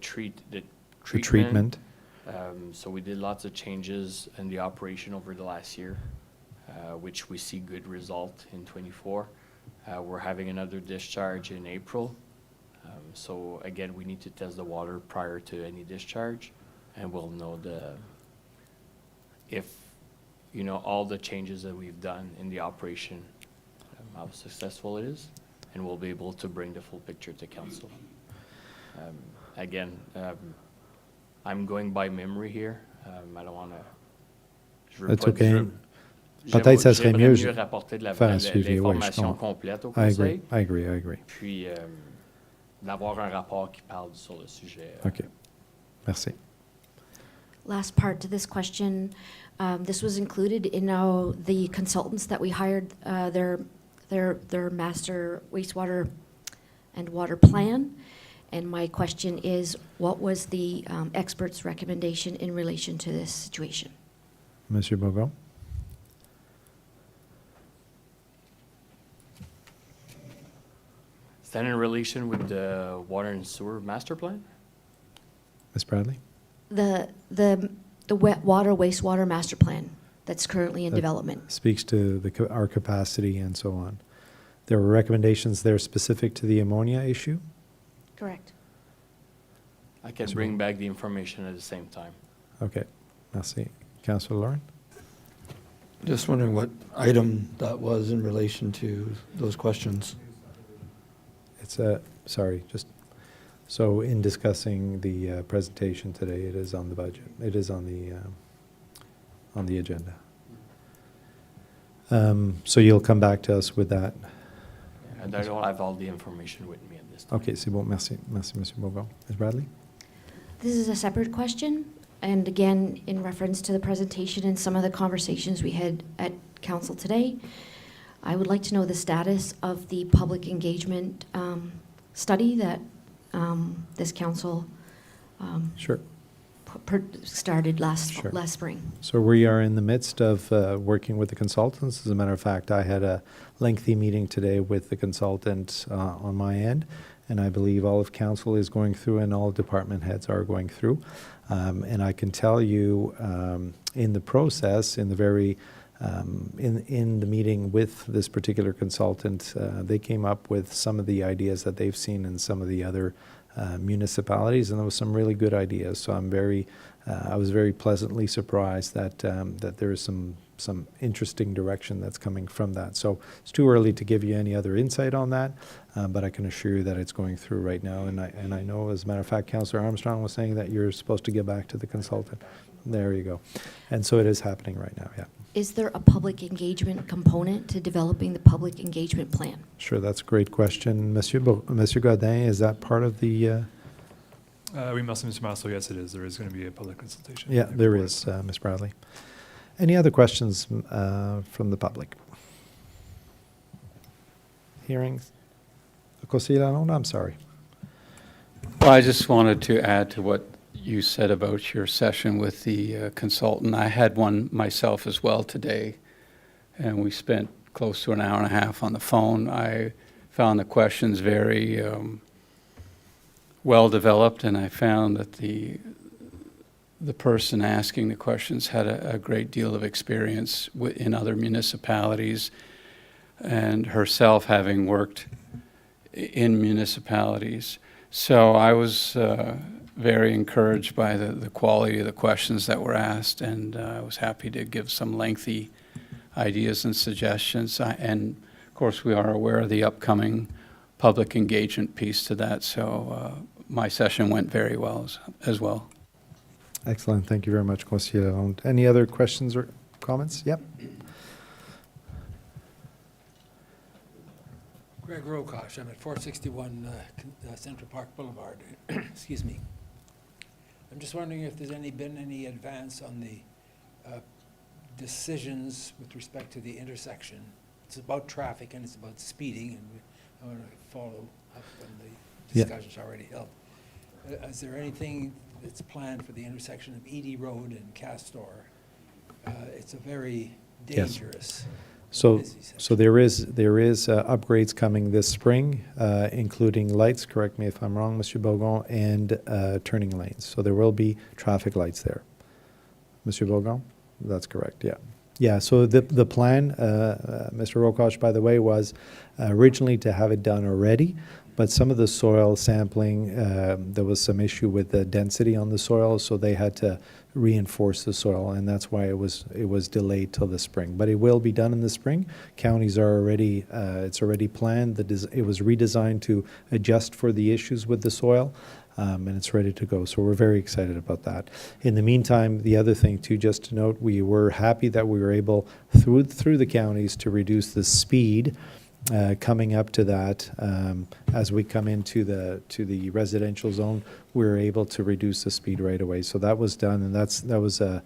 treatment. The treatment? So we did lots of changes in the operation over the last year, which we see good result in '24. We're having another discharge in April. So again, we need to test the water prior to any discharge, and we'll know if all the changes that we've done in the operation, how successful it is, and we'll be able to bring the full picture to council. Again, I'm going by memory here. I don't want to. That's okay. Peut-être ça serait mieux rapporter de faire un suivi, oui, je l'information comprends. complète au I conseil, agree. puis d'avoir un rapport qui parle sur le sujet. OK. Merci. Last part to this question, this was included in the consultants that we hired, their master wastewater and water plan. And my question is, what was the expert's recommendation in relation to this situation? Monsieur Bourgon? Is that in relation with the water and sewer master plan? Ms. Bradley? The water wastewater master plan that's currently in That development. Speaks to our capacity and so on. There were recommendations there specific to the ammonia issue? Correct. I can bring back the information at the same time. Okay, merci. Councillor Lauren? Just wondering what item that was in relation to those questions. It's sorry, so in discussing the presentation today, it is on the budget. It is on the agenda. So you'll come back to us with that. And I don't have all the information with me at this time. Okay, c'est bon, merci. Merci, Monsieur Bourgon. Ms. Bradley? This is a separate question, and again, in reference to the presentation and some of the conversations we had at council today, I would like to know the status of the public engagement study that this council Sure. started last Sure. spring. So we are in the midst of working with the consultants. As a matter of fact, I had a lengthy meeting today with the consultant on my end, and I believe all of council is going through and all department heads are going through. And I can tell you in the process, in the very in the meeting with this particular consultant, they came up with some of the ideas that they've seen in some of the other municipalities, and there was some really good ideas. So I was very pleasantly surprised that that there is some interesting direction that's coming from that. So it's too early to give you any other insight on that, but I can assure you that it's going through right now. And I know, as a matter of fact, Councillor Armstrong was saying that you're supposed to get back to the consultant. There you go. And so it is happening right now. Yeah. Is there a public engagement component to developing the public engagement plan? Sure, that's a great question. Monsieur Godin, is that part of the... Oui, merci, Mr. Master. Yes, it is. There is going to be a public consultation. Yeah, there is, Ms. Bradley. Any other questions from the public? Hearings? Conseiller Lalonde, I'm sorry. Well, I just wanted to add to what you said about your session with the consultant. I had one myself as well today, and we spent close to an hour and a half on the phone. I found the questions very well developed, and I found that the person asking the questions had a great deal of experience in other municipalities, and herself having worked in municipalities. So I was very encouraged by the quality of the questions that were asked, and I was happy to give some lengthy ideas and suggestions. And of course, we are aware of the upcoming public engagement piece to that, so my session went very well as well. Excellent. Thank you very much, Conseiller Lalonde. Any other questions or comments? Yep. Greg Rokosh, I'm at 461 Central Park Boulevard. Excuse me. I'm just wondering if there's been any advance on the decisions with respect to the intersection. It's about traffic and it's about speeding, and I want to follow up on the discussions already held. Is there anything that's planned for the intersection of Edie Road and Castor? It's a very dangerous. So there is upgrades coming this spring, including lights, correct me if I'm wrong, Monsieur Bourgon, and turning lanes. So there will be traffic lights there. Monsieur Bourgon? That's correct, yeah. Yeah, so the plan, Mr. Rokosh, by the way, was originally to have it done already, but some of the soil sampling, there was some issue with the density on the soil, so they had to reinforce the soil, and that's why it was delayed till the spring. But it will be done in the spring. Counties are already, it's already planned. It was redesigned to adjust for the issues with the soil, and it's ready to go. So we're very excited about that. In the meantime, the other thing too, just to note, we were happy that we were able through the counties to reduce the speed coming up to that. As we come into the residential zone, we were able to reduce the speed right away. So that was done, and that was a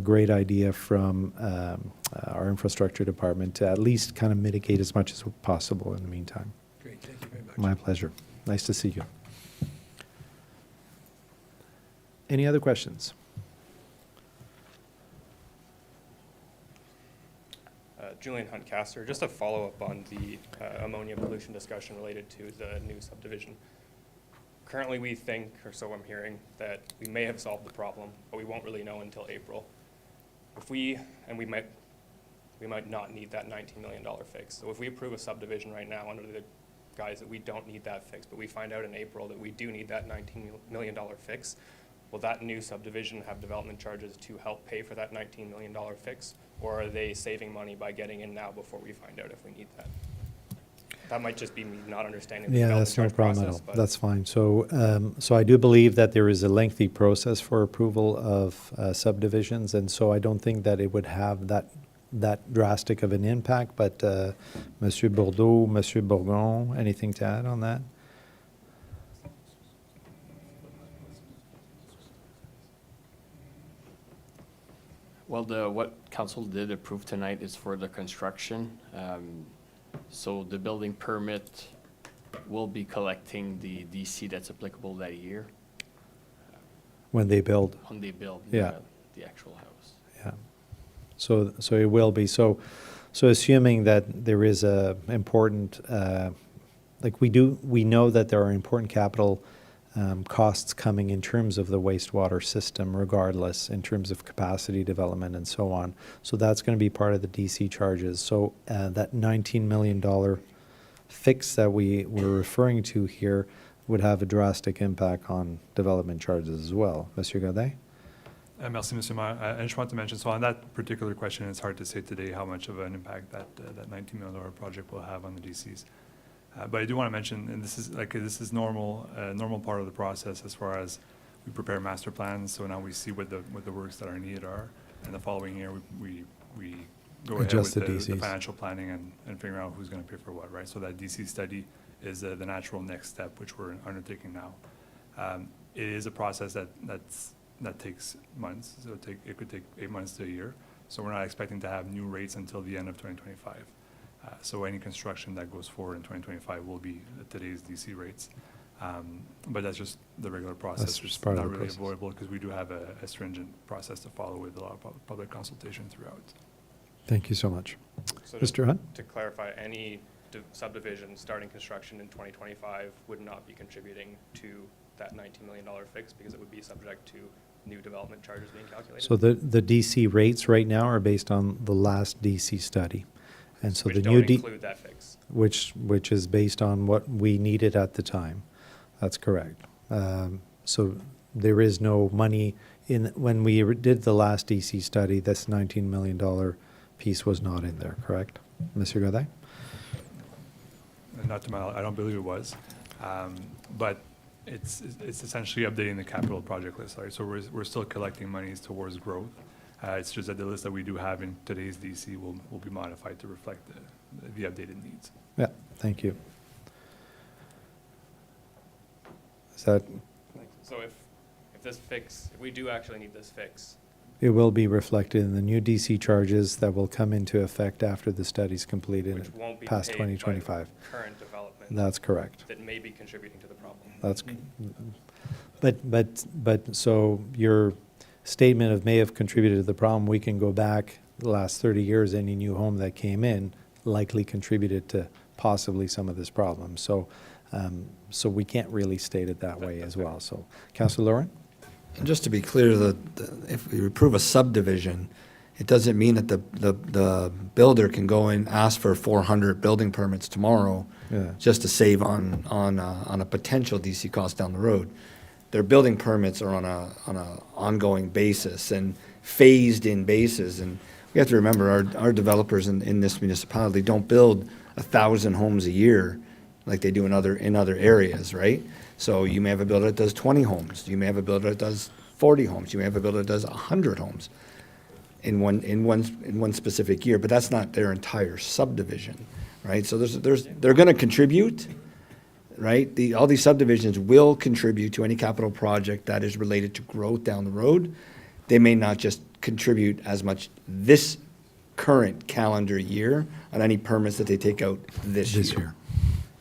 great idea from our infrastructure department to at least kind of mitigate as much as possible in the meantime. Great, thank you very much. My pleasure. Nice to see you. Any other questions? Julian Hunt-Caster. Just a follow-up on the ammonia pollution discussion related to the new subdivision. Currently, we think, or so I'm hearing, that we may have solved the problem, but we won't really know until April. We might not need that $19 million fix. So if we approve a subdivision right now under the guise that we don't need that fix, but we find out in April that we do need that $19 million fix, will that new subdivision have development charges to help pay for that $19 million fix? Or are they saving money by getting in now before we find out if we need that? That might just be me not understanding the Yeah, development that's no charge problem at process, all. but That's fine. So I do believe that there is a lengthy process for approval of subdivisions, and so I don't think that it would have that drastic of an impact, but Monsieur Bordeaux, Monsieur Bourgon, anything to add on that? Well, what council did approve tonight is for the construction. So the building permit will be collecting the DC that's applicable that year When they build, when they build Yeah. the actual house. yeah. So it will be. So assuming that there is a important, we know that there are important capital costs coming in terms of the wastewater system regardless, in terms of capacity development and so on. So that's going to be part of the DC charges. So that $19 million fix that we're referring to here would have a drastic impact on development charges as well. Monsieur Godet? Merci, Mr. Mayor. I just want to mention, so on that particular question, it's hard to say today how much of an impact that $19 million project will have on the DCs. But I do want to mention, and this is normal part of the process as far as we prepare master plans. So now we see what the works that are needed are, and the following year we go ahead Adjust with the the DCs. financial planning and figuring out who's going to pay for what, right? So that DC study is the natural next step, which we're undertaking now. It is a process that takes months. So it could take 8 months to a year. So we're not expecting to have new rates until the end of 2025. So any construction that goes forward in 2025 will be at today's DC rates. But that's just the regular process. That's just It's part of not the really process. avoidable because we do have a stringent process to follow with a lot of public consultation throughout. Thank you so much. So just Mr. Hunt? to clarify, any subdivision starting construction in 2025 would not be contributing to that $19 million fix because it would be subject to new development charges being calculated? So the DC rates right now are based on the last DC study. And so Which the new don't include that fix. which is based on what we needed at the time. That's correct. So there is no money when we did the last DC study, this $19 million piece was not in there, correct? Monsieur Godet? And not to my, I don't believe it was. But it's essentially updating the capital project list, right? So we're still collecting monies towards growth. It's just that the list that we do have in today's DC will be modified to reflect the updated needs. Yeah, thank you. Is that, So if we do actually need this fix, it will be reflected in the new DC charges that will come into effect after the study's completed which won't be past paid by 2025. current development That's correct. that may be contributing to the problem. That's, but so your statement of may have contributed to the problem, we can go back the last 30 years, any new home that came in likely contributed to possibly some of this problem. So, so we can't really state it that way as well. So, Councilor Lauren? And just to be clear, if we approve a subdivision, it doesn't mean that the builder can go and ask for 400 building permits tomorrow Yeah. just to save on a potential DC cost down the road. Their building permits are on a ongoing basis and phased in basis. And we have to remember our developers in this municipality don't build 1,000 homes a year like they do in other areas, right? So you may have a builder that does 20 homes. You may have a builder that does 40 homes. You may have a builder that does 100 homes in one specific year, but that's not their entire subdivision, right? So they're going to contribute, right? All these subdivisions will contribute to any capital project that is related to growth down the road. They may not just contribute as much this current calendar year on any permits that they take out this year.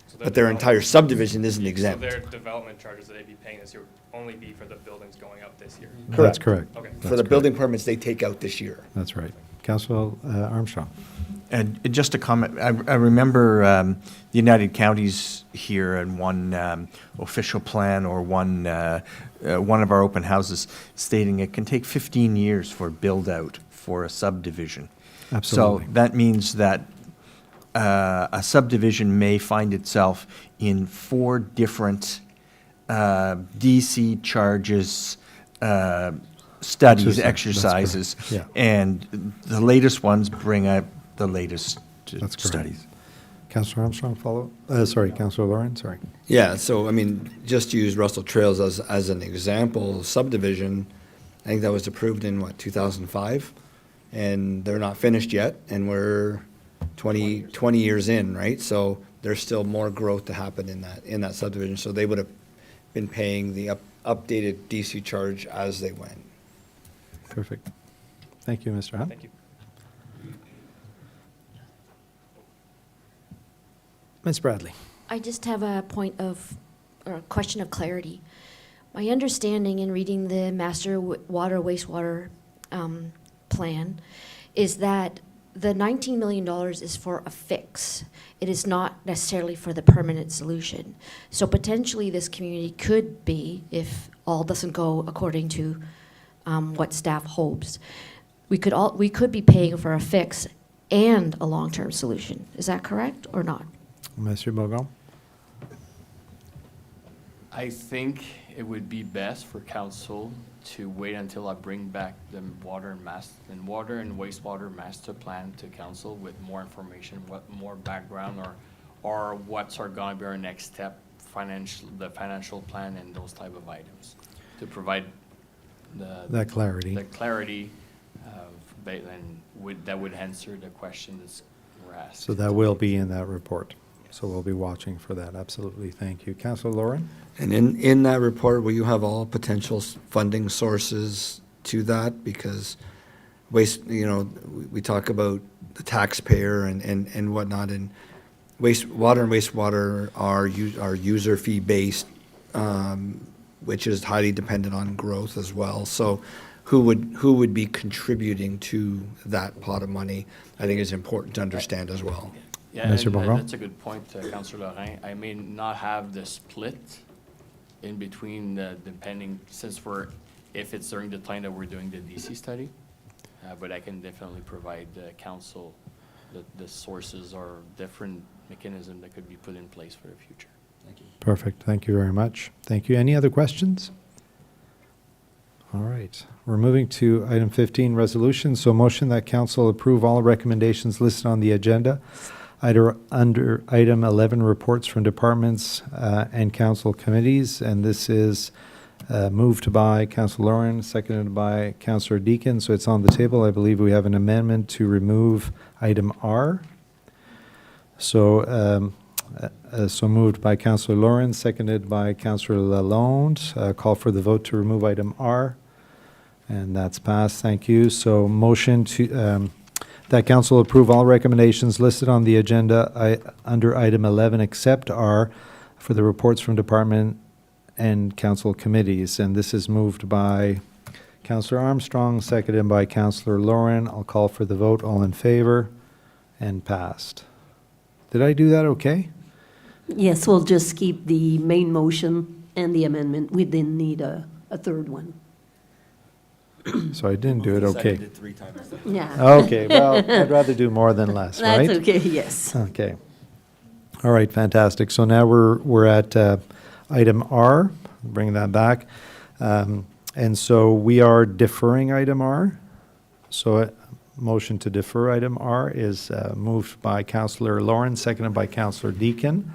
So But their entire subdivision isn't exempt. So their development charges that they'd be paying this year would only be for the buildings going up this year? That's correct. Okay. For the building permits they take out this year. That's right. Councilor Armstrong? And just a comment, I remember the United Counties here in one official plan or one of our open houses stating it can take 15 years for build-out for a subdivision. Absolutely. So that means that a subdivision may find itself in 4 different DC charges, studies, exercises. That's correct. Yeah. And the latest ones bring out the latest That's correct. studies. Councillor Armstrong, follow? Sorry, Councillor Lauren, sorry. Yeah, so I mean, just to use Russell Trails as an example, subdivision, I think that was approved in what, 2005? And they're not finished yet, and we're 20 years in, right? So there's still more growth to happen in that subdivision. So they would have been paying the updated DC charge as they went. Perfect. Thank you, Mr. Hunt. Thank you. Ms. Bradley. I just have a point of, or a question of clarity. My understanding in reading the master water wastewater plan is that the $19 million is for a fix. It is not necessarily for the permanent solution. So potentially this community could be, if all doesn't go according to what staff hopes, we could be paying for a fix and a long-term solution. Is that correct or not? Monsieur Bogon? I think it would be best for council to wait until I bring back the water and wastewater master plan to council with more information, more background, or what's going to be our next step, the financial plan and those type of items, to provide That clarity. the clarity that would answer the questions we're asked. So that will be in that report. So we'll be watching for that. Absolutely. Thank you. Councillor Lauren? And in that report, will you have all potential funding sources to that? Because we talk about the taxpayer and whatnot, and water and wastewater are user fee based, which is highly dependent on growth as well. So who would be contributing to that pot of money, I think is important to understand as well. Yeah, Mr. and, Bongrand? that's a good point, Councillor Lorrain. I may not have the split in between depending, if it's during the time that we're doing the DC study, but I can definitely provide the council the sources or different mechanism that could be put in place for the future. Thank you. Perfect. Thank you very much. Thank you. Any other questions? All right. We're moving to item 15, resolution. So motion that council approve all recommendations listed on the agenda. Under item 11, reports from departments and council committees. And this is moved by Councillor Lauren, seconded by Councillor Deakin. So it's on the table. I believe we have an amendment to remove item R. So so moved by Councillor Lauren, seconded by Councillor Lalonde. Call for the vote to remove item R. And that's passed. Thank you. So motion to that council approve all recommendations listed on the agenda under item 11 except R for the reports from department and council committees. And this is moved by Councillor Armstrong, seconded by Councillor Lauren. I'll call for the vote. All in favor? And passed. Did I do that okay? Yes, we'll just keep the main motion and the amendment. We didn't need a third one. So I didn't do it okay. Seconded 3 times. Yeah. Okay, well, I'd rather do more than less, right? That's okay, yes. Okay. All right, fantastic. So now we're at item R, bring that back. And so we are deferring item R. So a motion to defer item R is moved by Councillor Lauren, seconded by Councillor Deakin.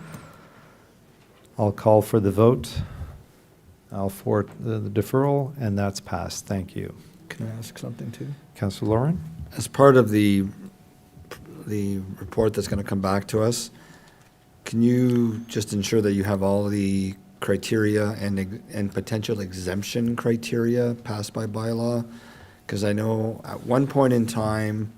I'll call for the vote. I'll for the deferral, and that's passed. Thank you. Can I ask something too? Councillor Lauren? As part of the report that's going to come back to us, can you just ensure that you have all the criteria and potential exemption criteria passed by bylaw? Because I know at one point in time,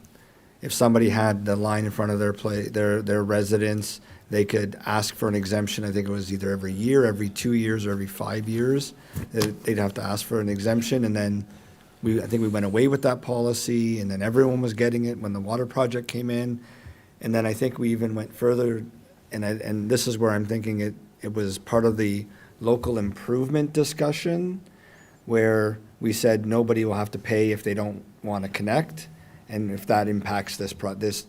if somebody had the line in front of their residence, they could ask for an exemption. I think it was either every year, every 2 years, or every 5 years. They'd have to ask for an exemption, and then I think we went away with that policy, and then everyone was getting it when the water project came in. And then I think we even went further, and this is where I'm thinking it was part of the local improvement discussion, where we said nobody will have to pay if they don't want to connect, and if that impacts this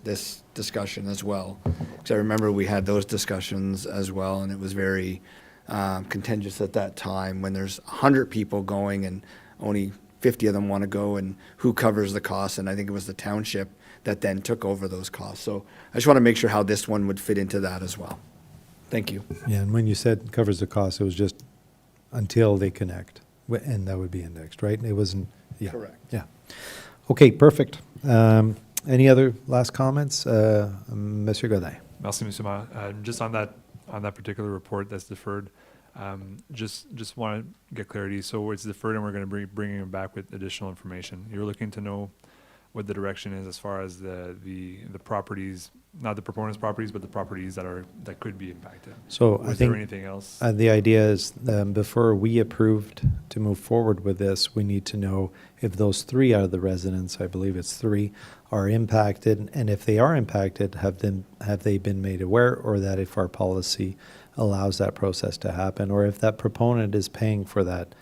this discussion as well. Because I remember we had those discussions as well, and it was very contentious at that time when there's 100 people going and only 50 of them want to go, and who covers the costs? And I think it was the township that then took over those costs. So I just want to make sure how this one would fit into that as well. Thank you. Yeah, and when you said covers the cost, it was just until they connect, and that would be indexed, right? It wasn't, yeah. Correct. Yeah. Okay, perfect. Any other last comments? Monsieur Godin. Merci, Monsieur Maire. Just on that particular report that's deferred, just want to get clarity. So it's deferred, and we're going to be bringing it back with additional information. You're looking to know what the direction is as far as the properties, not the proponent's properties, but the properties that could be impacted. So Was I think there anything else? The idea is before we approved to move forward with this, we need to know if those 3 out of the residents, I believe it's 3, are impacted, and if they are impacted, have they been made aware, or that if our policy allows that process to happen, or if that proponent is paying for that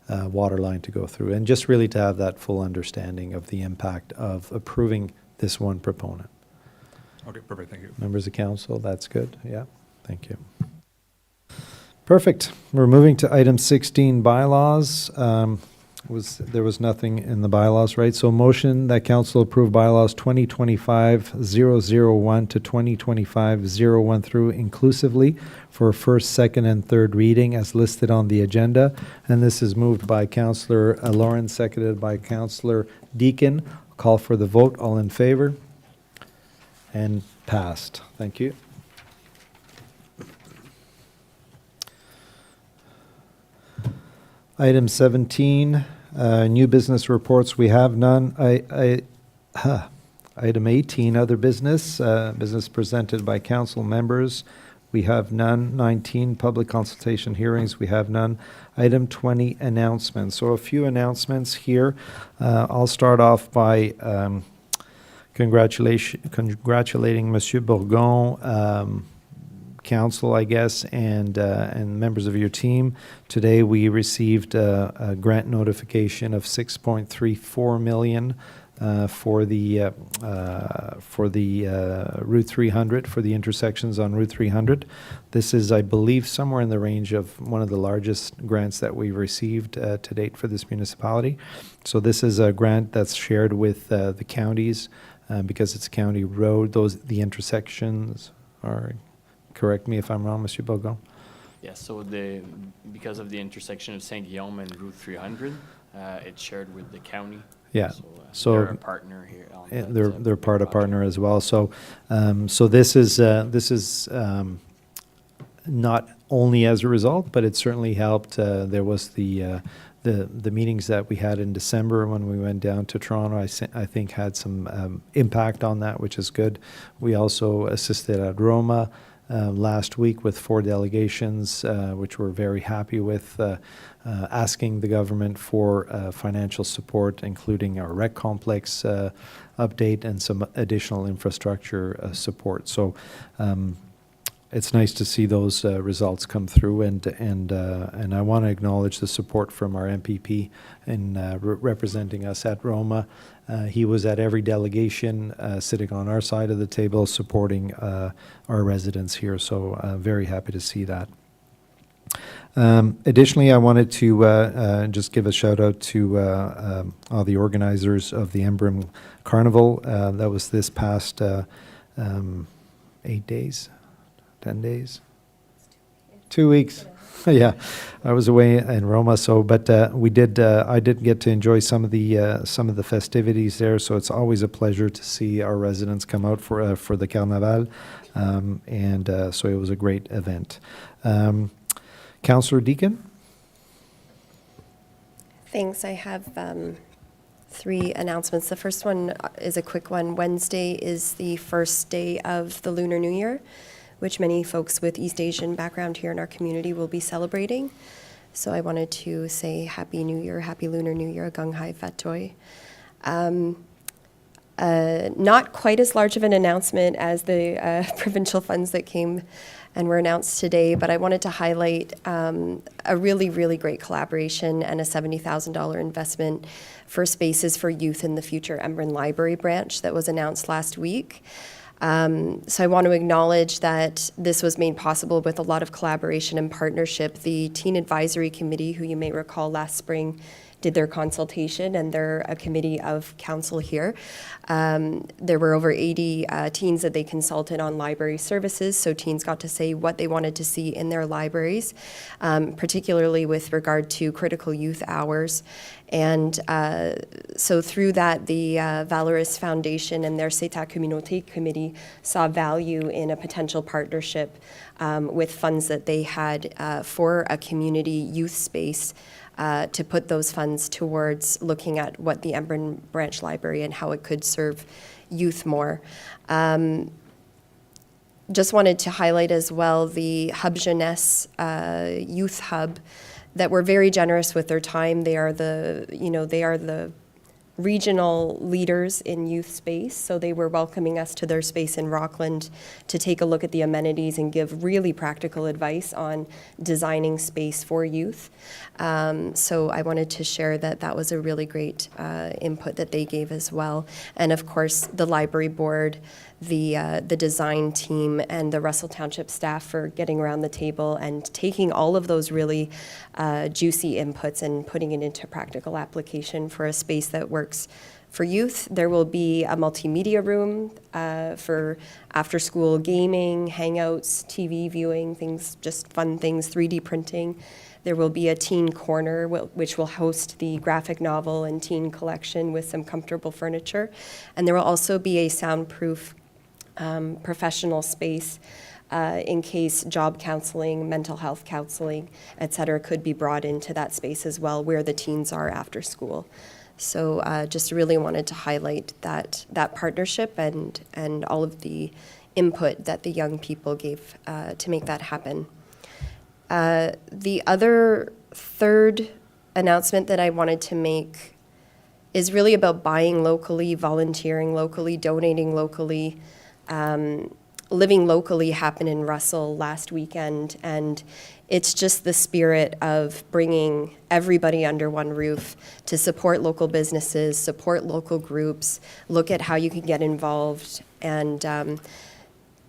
water line to go through, and just really to have that full understanding of the impact of approving this one proponent. Okay, perfect. Thank you. Members of council, that's good. Yeah, thank you. Perfect. We're moving to item 16, bylaws. There was nothing in the bylaws, right? So motion that council approve bylaws 2025-001 to 2025-013 through inclusively for first, second, and third reading as listed on the agenda. And this is moved by Councillor Lawrence, seconded by Councillor Deakin. Call for the vote. All in favor? And passed. Thank you. Item 17, new business reports. We have none. Item 18, other business, business presented by council members. We have none. 19, public consultation hearings. We have none. Item 20, announcements. So a few announcements here. I'll start off by congratulating Monsieur Bourgon, council, I guess, and members of your team. Today we received a grant notification of 6.34 million for the Route 300, for the intersections on Route 300. This is, I believe, somewhere in the range of one of the largest grants that we've received to date for this municipality. So this is a grant that's shared with the counties because it's a county road. The intersections are. Correct me if I'm wrong, Monsieur Bourgon. Yeah, so because of the intersection of Saint-Guillaume and Route 300, it's shared with the county. Yeah. So they're a partner here. On that, they're part of partner as well. So so this is not only as a result, but it certainly helped. There was the meetings that we had in December when we went down to Toronto, I think had some impact on that, which is good. We also assisted at Roma last week with 4 delegations, which we're very happy with, asking the government for financial support, including our rec complex update and some additional infrastructure support. So it's nice to see those results come through, and I want to acknowledge the support from our MPP in representing us at Roma. He was at every delegation, sitting on our side of the table, supporting our residents here. So very happy to see that. Additionally, I wanted to just give a shout out to all the organizers of the Embrun Carnival. That was this past 8 days. 10 days? 2 weeks. Yeah, I was away in Roma, so but I did get to enjoy some of the festivities there. So it's always a pleasure to see our residents come out for the Carnaval, and so it was a great event. Councillor Deakin. Thanks. I have 3 announcements. The first one is a quick one. Wednesday is the first day of the Lunar New Year, which many folks with East Asian background here in our community will be celebrating. So I wanted to say Happy New Year, Happy Lunar New Year, Gung Hai Fat Toi. Not quite as large of an announcement as the provincial funds that came and were announced today, but I wanted to highlight a really, really great collaboration and a $70,000 investment for spaces for youth in the future Embrun Library branch that was announced last week. So I want to acknowledge that this was made possible with a lot of collaboration and partnership. The Teen Advisory Committee, who you may recall last spring, did their consultation, and they're a committee of council here. There were over 80 teens that they consulted on library services, so teens got to say what they wanted to see in their libraries, particularly with regard to critical youth hours. And so through that, the Valoris Foundation and their C'est ta communauté committee saw value in a potential partnership with funds that they had for a community youth space to put those funds towards looking at what the Embrun Branch Library and how it could serve youth more. Just wanted to highlight as well the Hub Jeunesse Youth Hub that were very generous with their time. They are the regional leaders in youth space, so they were welcoming us to their space in Rockland to take a look at the amenities and give really practical advice on designing space for youth. So I wanted to share that that was a really great input that they gave as well. And of course, the library board, the design team, and the Russell Township staff for getting around the table and taking all of those really juicy inputs and putting it into practical application for a space that works for youth. There will be a multimedia room for after-school gaming, hangouts, TV viewing, things, just fun things, 3D printing. There will be a teen corner, which will host the graphic novel and teen collection with some comfortable furniture. And there will also be a soundproof professional space in case job counseling, mental health counseling, et cetera, could be brought into that space as well, where the teens are after school. So just really wanted to highlight that partnership and all of the input that the young people gave to make that happen. The other third announcement that I wanted to make is really about buying locally, volunteering locally, donating locally. Living Locally happened in Russell last weekend, and it's just the spirit of bringing everybody under one roof to support local businesses, support local groups, look at how you can get involved. And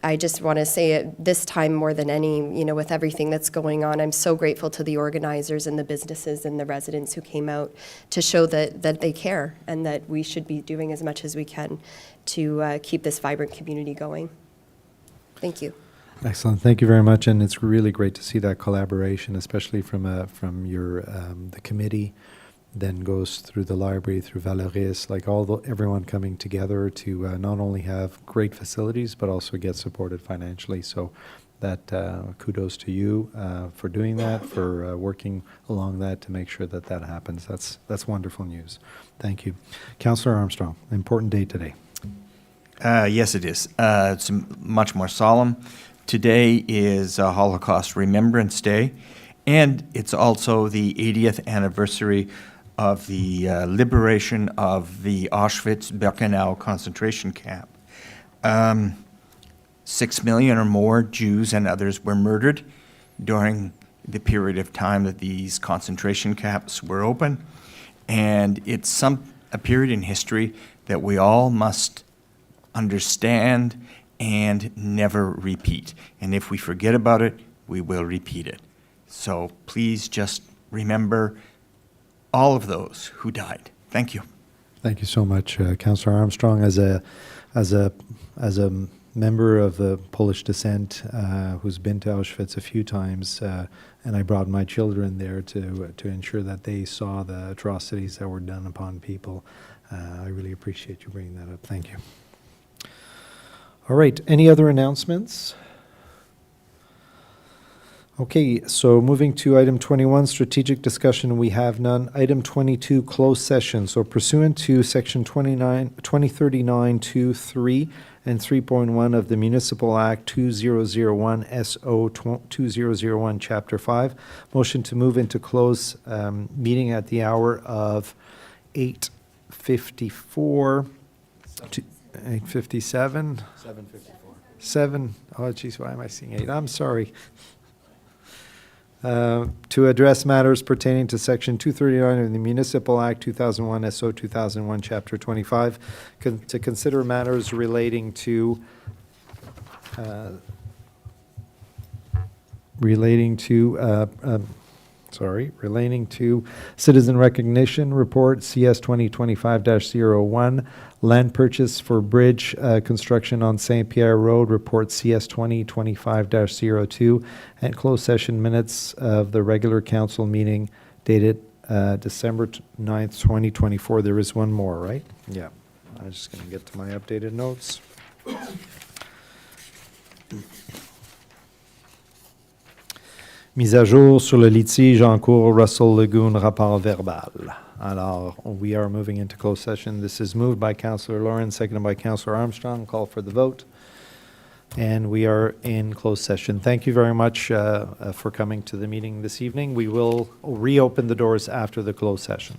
I just want to say it this time more than any, with everything that's going on, I'm so grateful to the organizers and the businesses and the residents who came out to show that they care and that we should be doing as much as we can to keep this vibrant community going. Thank you. Excellent. Thank you very much. And it's really great to see that collaboration, especially from your the committee, then goes through the library, through Valoris, like everyone coming together to not only have great facilities, but also get supported financially. So that kudos to you for doing that, for working along that to make sure that happens. That's wonderful news. Thank you. Councillor Armstrong, important day today. Yes, it is. It's much more solemn. Today is Holocaust Remembrance Day, and it's also the 80th anniversary of the liberation of the Auschwitz-Birkenau concentration camp. 6 million or more Jews and others were murdered during the period of time that these concentration camps were open, and it's a period in history that we all must understand and never repeat. And if we forget about it, we will repeat it. So please just remember all of those who died. Thank you. Thank you so much, Councillor Armstrong. As a member of the Polish descent who's been to Auschwitz a few times, and I brought my children there to ensure that they saw the atrocities that were done upon people. I really appreciate you bringing that up. Thank you. All right, any other announcements? Okay, so moving to item 21, strategic discussion, we have none. Item 22, closed session. So pursuant to section 2039(2)(3) and 3.1 of the Municipal Act 2001 SO 2001 Chapter 5, motion to move into closed meeting at the hour of 8:54. Two- 8:57? 7:54. 7, oh geez, why am I seeing 8? I'm sorry. To address matters pertaining to Section 239 of the Municipal Act 2001, SO 2001, Chapter 25, to consider matters relating to relating to citizen recognition report, CS 2025-01, land purchase for bridge construction on St. Pierre Road, report CS 2025-02, and closed session minutes of the regular council meeting dated December 9th, 2024. There is one more, right? Yeah. I'm just going to get to my updated notes. Mise à jour sur le litige en cours Russell Lagoon rapport verbal. Alors, we are moving into closed session. This is moved by Councillor Lawrence, seconded by Councillor Armstrong. Call for the vote. And we are in closed session. Thank you very much for coming to the meeting this evening. We will reopen the doors after the closed session.